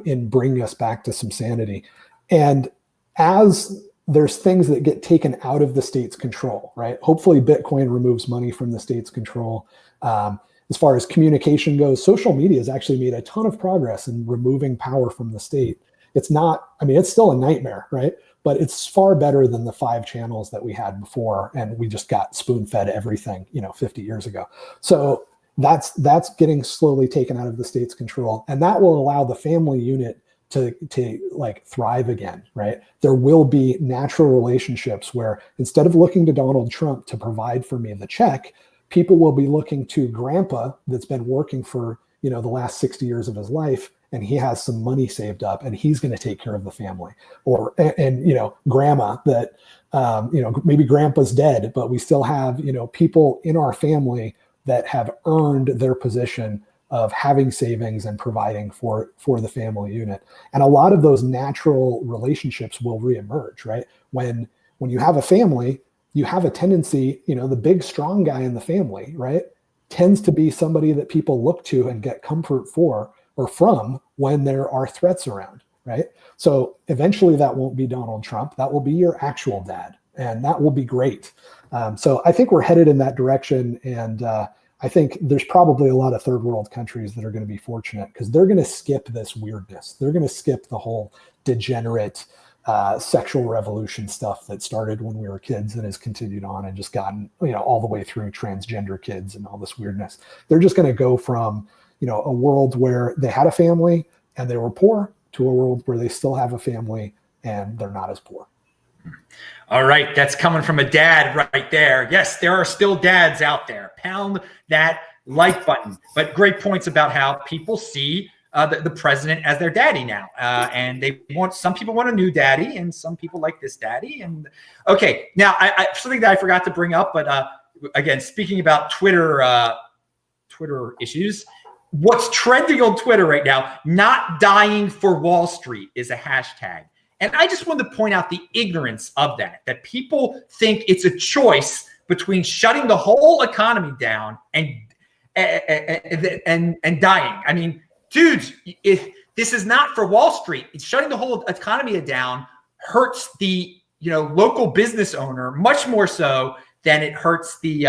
in bringing us back to some sanity. And as there's things that get taken out of the state's control, right? Hopefully Bitcoin removes money from the state's control. As far as communication goes, social media has actually made a ton of progress in removing power from the state. It's still a nightmare, right? But it's far better than the 5 channels that we had before. And we just got spoon-fed everything, 50 years ago. So that's getting slowly taken out of the state's control. And that will allow the family unit to like thrive again, right? There will be natural relationships where instead of looking to Donald Trump to provide for me the check, people will be looking to grandpa that's been working for, the last 60 years of his life, and he has some money saved up and he's going to take care of the family. Or, grandma that, maybe grandpa's dead, but we still have, people in our family that have earned their position of having savings and providing for the family unit. And a lot of those natural relationships will reemerge, right? When you have a family, you have a tendency, the big strong guy in the family, right, tends to be somebody that people look to and get comfort for or from when there are threats around, right? So eventually that won't be Donald Trump. That will be your actual dad. And that will be great. So I think we're headed in that direction. And I think there's probably a lot of third world countries that are going to be fortunate because they're going to skip this weirdness. They're going to skip the whole degenerate sexual revolution stuff that started when we were kids and has continued on and just gotten, all the way through transgender kids and all this weirdness. They're just going to go from, a world where they had a family and they were poor to a world where they still have a family and they're not as poor. All right. That's coming from a dad right there. Yes, there are still dads out there. Pound that like button. But great points about how people see the president as their daddy now. And some people want a new daddy and some people like this daddy. And okay, now I something that I forgot to bring up, but again, speaking about Twitter issues, what's trending on Twitter right now, not dying for Wall Street is a hashtag. And I just wanted to point out the ignorance of that people think it's a choice between shutting the whole economy down and dying. I mean, dudes, this is not for Wall Street. It's shutting the whole economy down hurts the local business owner much more so than it hurts the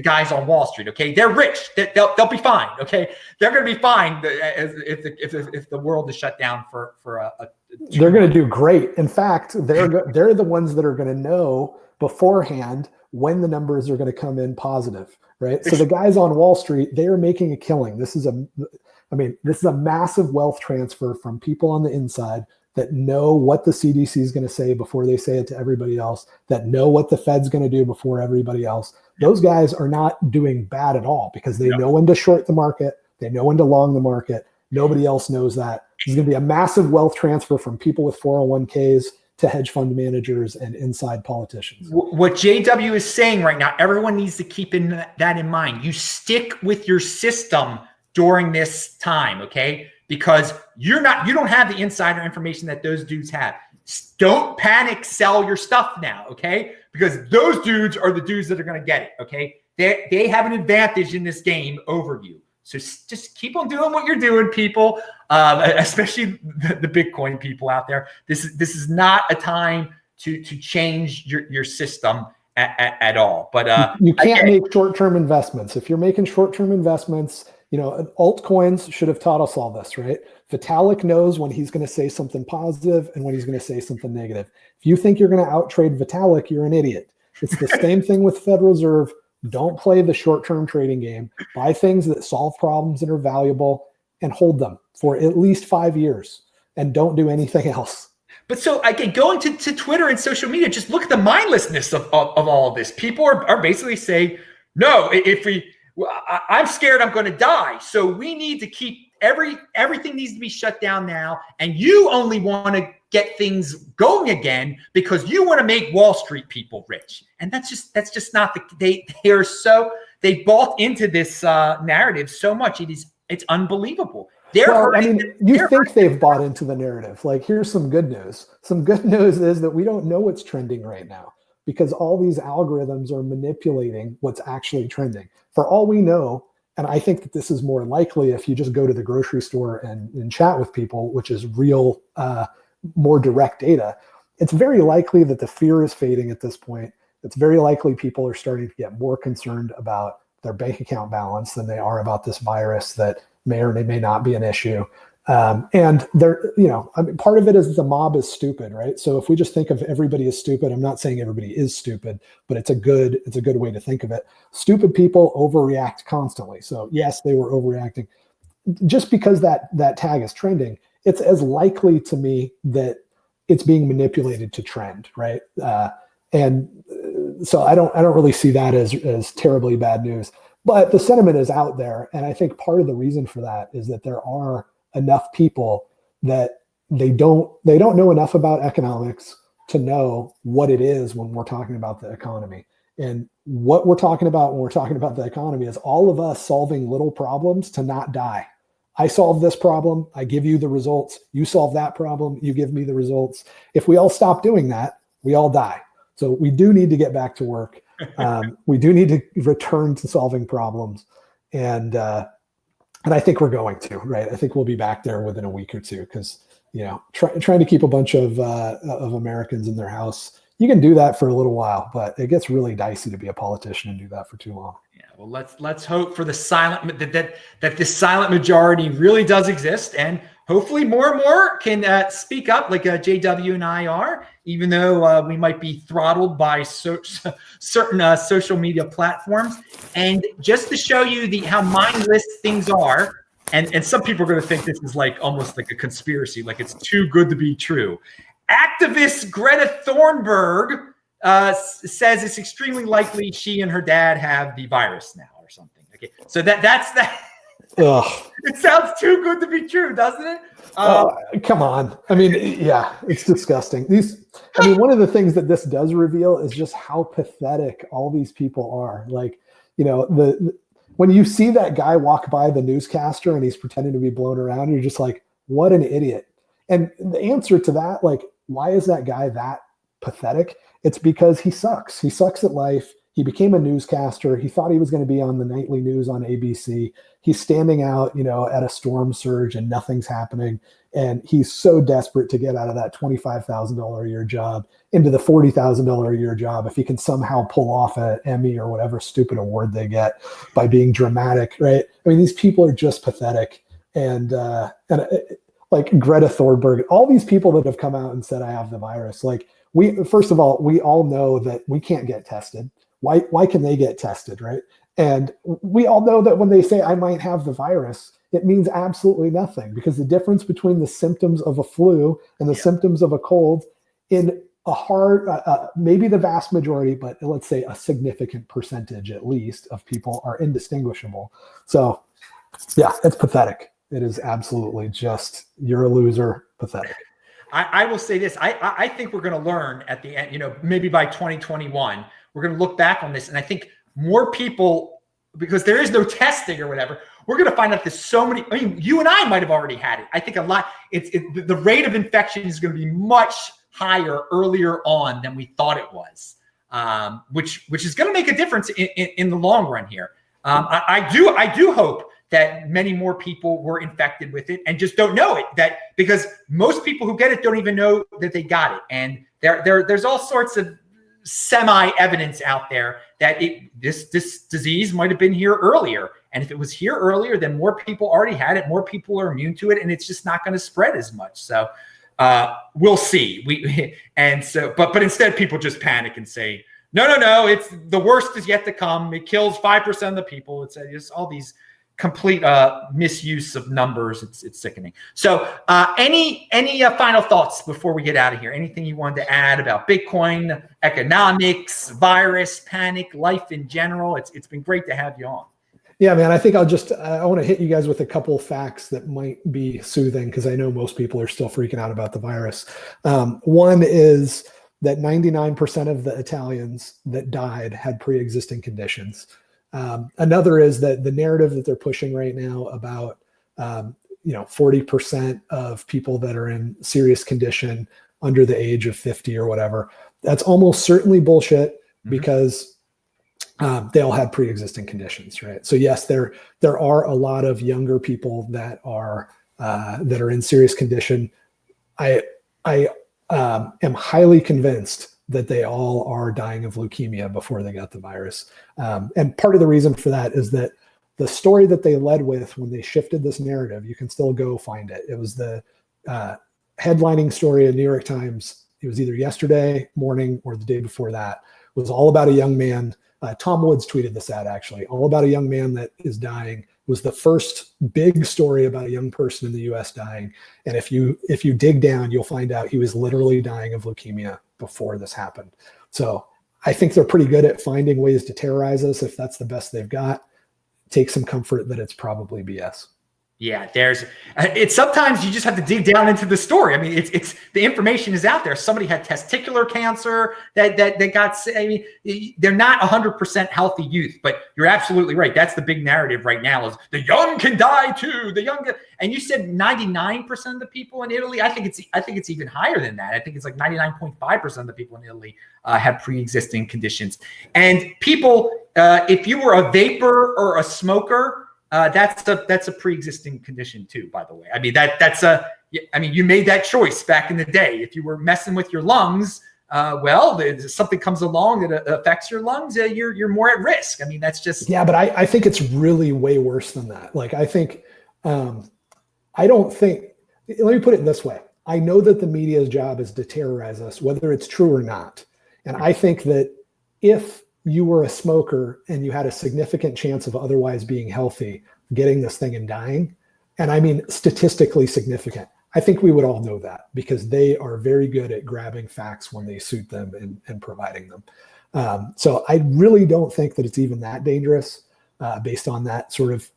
guys on Wall Street. Okay, they're rich. They'll be fine. Okay, they're going to be fine if the world is shut down for a they're going to do great. In fact, they're the ones that are going to know beforehand when the numbers are going to come in positive, right? So the guys on Wall Street, they are making a killing. This is a massive wealth transfer from people on the inside that know what the CDC is going to say before they say it to everybody else, that know what the Fed's going to do before everybody else. Those guys are not doing bad at all because they know when to short the market. They know when to long the market. Nobody else knows that. There's going to be a massive wealth transfer from people with 401ks to hedge fund managers and inside politicians. What JW is saying right now, everyone needs to keep that in mind. You stick with your system during this time, okay? Because you don't have the insider information that those dudes have. Don't panic sell your stuff now, okay? Because those dudes are the dudes that are going to get it, okay? They have an advantage in this game over you. So just keep on doing what you're doing, people, especially the Bitcoin people out there. This is not a time to change your system at all. But you can't make short-term investments. If you're making short-term investments, altcoins should have taught us all this, right? Vitalik knows when he's going to say something positive and when he's going to say something negative. If you think you're going to outtrade Vitalik, you're an idiot. It's the same thing with Federal Reserve. Don't play the short-term trading game. Buy things that solve problems that are valuable and hold them for at least 5 years and don't do anything else. But so again, going to Twitter and social media, just look at the mindlessness of all of this. People are basically saying, no, I'm scared I'm going to die. So we need to keep everything needs to be shut down now. And you only want to get things going again because you want to make Wall Street people rich. And that's just not they bought into this narrative so much. It's unbelievable. You think they've bought into the narrative. Like, here's some good news. Some good news is that we don't know what's trending right now because all these algorithms are manipulating what's actually trending. For all we know, and I think that this is more likely if you just go to the grocery store and chat with people, which is real, more direct data, it's very likely that the fear is fading at this point. It's very likely people are starting to get more concerned about their bank account balance than they are about this virus that may or may not be an issue. And part of it is the mob is stupid, right? So if we just think of everybody as stupid, I'm not saying everybody is stupid, but it's a good way to think of it. Stupid people overreact constantly. So yes, they were overreacting. Just because that tag is trending, it's as likely to me that it's being manipulated to trend, right? So I don't really see that as terribly bad news. But the sentiment is out there, and I think part of the reason for that is that there are enough people that they don't know enough about economics to know what it is when we're talking about the economy. And what we're talking about when we're talking about the economy is all of us solving little problems to not die. I solve this problem, I give you the results. You solve that problem, you give me the results. If we all stop doing that, we all die. So we do need to get back to work. We do need to return to solving problems. And I think we're going to, right? I think we'll be back there within a week or two because, trying to keep a bunch of Americans in their house, you can do that for a little while, but it gets really dicey to be a politician and do that for too long. Yeah, well, let's hope for the silent that this silent majority really does exist, and hopefully more and more can speak up like JW and I are, even though we might be throttled by certain social media platforms. And just to show you how mindless things are, and some people are going to think this is like almost like a conspiracy, like it's too good to be true. Activist Greta Thunberg says it's extremely likely she and her dad have the virus now or something. Okay, so that's that. Ugh. It sounds too good to be true, doesn't it? Come on. I mean, yeah, it's disgusting. One of the things that this does reveal is just how pathetic all these people are. Like, when you see that guy walk by the newscaster and he's pretending to be blown around, you're just like, what an idiot. And the answer to that, like, why is that guy that pathetic? It's because he sucks. He sucks at life. He became a newscaster. He thought he was going to be on the nightly news on ABC. He's standing out, at a storm surge and nothing's happening. And he's so desperate to get out of that $25,000 a year job into the $40,000 a year job if he can somehow pull off an Emmy or whatever stupid award they get by being dramatic, right? I mean, these people are just pathetic. And like Greta Thunberg, all these people that have come out and said, I have the virus. Like, first of all, we all know that we can't get tested. Why can they get tested, right? And we all know that when they say I might have the virus, it means absolutely nothing, because the difference between the symptoms of a flu and the symptoms of a cold in a hard, maybe the vast majority, but let's say a significant percentage at least of people are indistinguishable. So yeah, it's pathetic. It is absolutely just, you're a loser, pathetic. I will say this. I think we're going to learn at the end, maybe by 2021, we're going to look back on this. And I think more people, because there is no testing or whatever, we're going to find out there's so many. I mean, you and I might have already had it. I think a lot. The rate of infection is going to be much higher earlier on than we thought it was, which is going to make a difference in the long run here. I do hope that many more people were infected with it and just don't know it. Because most people who get it don't even know that they got it, and there's all sorts of semi-evidence out there that this disease might have been here earlier. And if it was here earlier, then more people already had it, more people are immune to it, and it's just not going to spread as much. So we'll see. But instead people just panic and say, no, it's the worst is yet to come. It kills 5% of the people. It's just all these complete misuse of numbers. It's sickening. So any final thoughts before we get out of here? Anything you wanted to add about Bitcoin, economics, virus, panic, life in general? It's been great to have you on. Yeah, man, I think I want to hit you guys with a couple of facts that might be soothing, because I know most people are still freaking out about the virus. One is that 99% of the Italians that died had pre-existing conditions. Another is that the narrative that they're pushing right now about 40% of people that are in serious condition under the age of 50 or whatever, that's almost certainly bullshit, because they all had pre-existing conditions, right? So yes, there are a lot of younger people that are in serious condition. I am highly convinced that they all are dying of leukemia before they got the virus. And part of the reason for that is that the story that they led with when they shifted this narrative, you can still go find it. It was the headlining story in New York Times. It was either yesterday morning or the day before that. It was all about a young man. Tom Woods tweeted this out, actually. All about a young man that is dying. It was the first big story about a young person in the US dying. And if you dig down, you'll find out he was literally dying of leukemia before this happened. So I think they're pretty good at finding ways to terrorize us. If that's the best they've got, take some comfort that it's probably BS. Yeah, it's sometimes you just have to dig down into the story. I mean, it's the information is out there. Somebody had testicular cancer that got, I mean, they're not 100% healthy youth, but you're absolutely right. That's the big narrative right now is the young can die too. And you said 99% of the people in Italy. I think it's even higher than that. I think it's like 99.5% of the people in Italy have pre-existing conditions. And people, if you were a vapor or a smoker, that's a pre-existing condition too, by the way. I mean, you made that choice back in the day. If you were messing with your lungs, something comes along that affects your lungs, you're more at risk. I mean, that's just. Yeah, but I think it's really way worse than that. Like, I think, I don't think, let me put it this way. I know that the media's job is to terrorize us, whether it's true or not. And I think that if you were a smoker and you had a significant chance of otherwise being healthy, getting this thing and dying, and I mean statistically significant, I think we would all know that, because they are very good at grabbing facts when they suit them and providing them. So I really don't think that it's even that dangerous based on that sort of,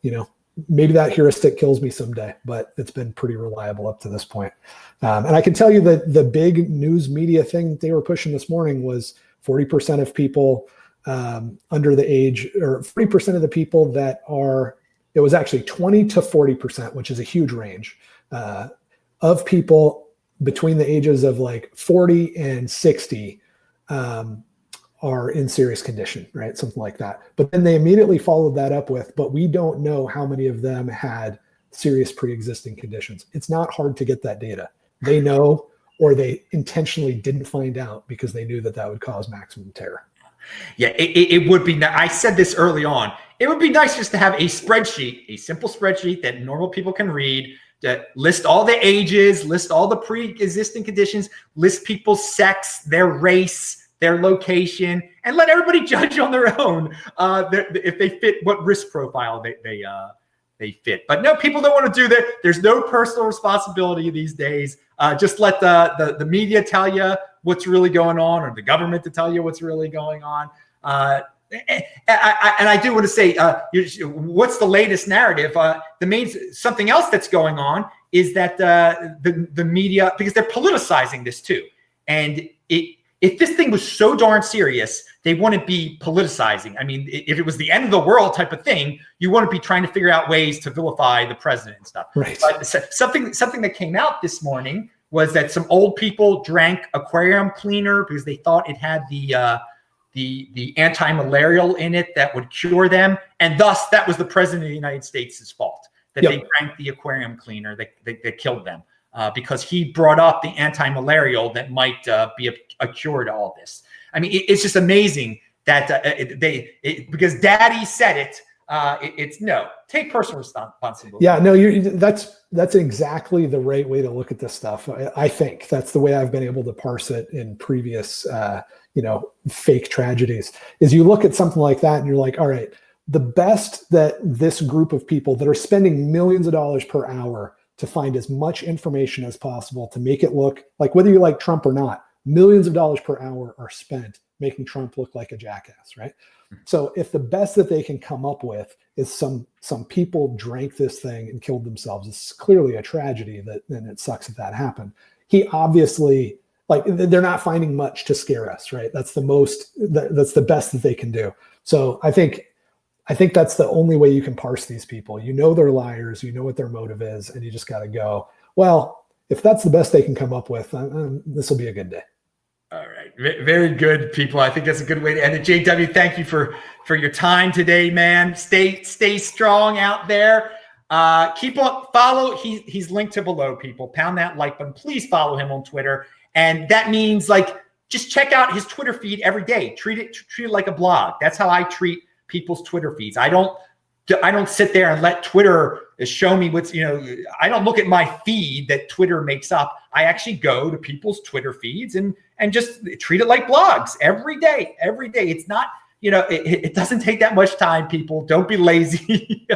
maybe that heuristic kills me someday, but it's been pretty reliable up to this point. And I can tell you that the big news media thing they were pushing this morning was 40% of people under the age, or 40% of the people that are, it was actually 20 to 40%, which is a huge range of people between the ages of like 40 and 60 are in serious condition, right? Something like that. But then they immediately followed that up with, but we don't know how many of them had serious pre-existing conditions. It's not hard to get that data. They know, or they intentionally didn't find out because they knew that that would cause maximum terror. Yeah, it would be. I said this early on. It would be nice just to have a spreadsheet, a simple spreadsheet that normal people can read, that list all the ages, list all the pre-existing conditions, list people's sex, their race, their location, and let everybody judge on their own if they fit what risk profile they fit. But no, people don't want to do that. There's no personal responsibility these days. Just let the media tell you what's really going on, or the government to tell you what's really going on. And I do want to say, what's the latest narrative? Something else that's going on is that the media, because they're politicizing this too. And if this thing was so darn serious, they wouldn't be politicizing. I mean, if it was the end of the world type of thing, you wouldn't be trying to figure out ways to vilify the president and stuff. Right. But something that came out this morning was that some old people drank aquarium cleaner because they thought it had the anti-malarial in it that would cure them, and thus that was the president of the United States' fault that they drank the aquarium cleaner that killed them. Because he brought up the anti-malarial that might be a cure to all this. I mean, it's just amazing that because Daddy said it. It's no, take personal responsibility. Yeah, no, that's exactly the right way to look at this stuff. I think that's the way I've been able to parse it in previous, fake tragedies. Is you look at something like that and you're like, all right, the best that this group of people that are spending millions of dollars per hour to find as much information as possible to make it look like, whether you like Trump or not, millions of dollars per hour are spent making Trump look like a jackass, right? So if the best that they can come up with is some people drank this thing and killed themselves, it's clearly a tragedy and it sucks that happened. He obviously, they're not finding much to scare us, right? That's the best that they can do. So I think that's the only way you can parse these people. You know they're liars, you know what their motive is, and you just got to go, well, if that's the best they can come up with, this will be a good day. All right. Very good, people. I think that's a good way to end it. JW, thank you for your time today, man. Stay strong out there. Keep on follow. He's linked to below, people. Pound that like button. Please follow him on Twitter. And that means just check out his Twitter feed every day. Treat it like a blog. That's how I treat people's Twitter feeds. I don't sit there and let Twitter show me what's, I don't look at my feed that Twitter makes up. I actually go to people's Twitter feeds and just treat it like blogs every day. It's not, it doesn't take that much time, people. Don't be lazy, be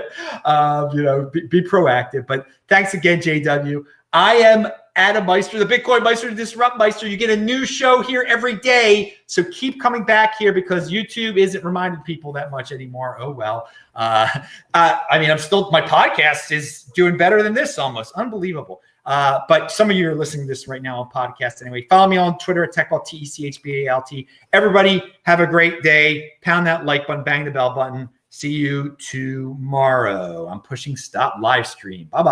proactive. But thanks again, JW. I am Adam Meister, the Bitcoin Meister, the Disrupt Meister. You get a new show here every day. So keep coming back here because YouTube isn't reminding people that much anymore. Oh, well. My podcast is doing better than this almost. Unbelievable. But some of you are listening to this right now on podcast anyway. Follow me on Twitter at TechBalt, TechBalt. Everybody have a great day. Pound that like button, bang the bell button. See you tomorrow. I'm pushing stop live stream. Bye-bye.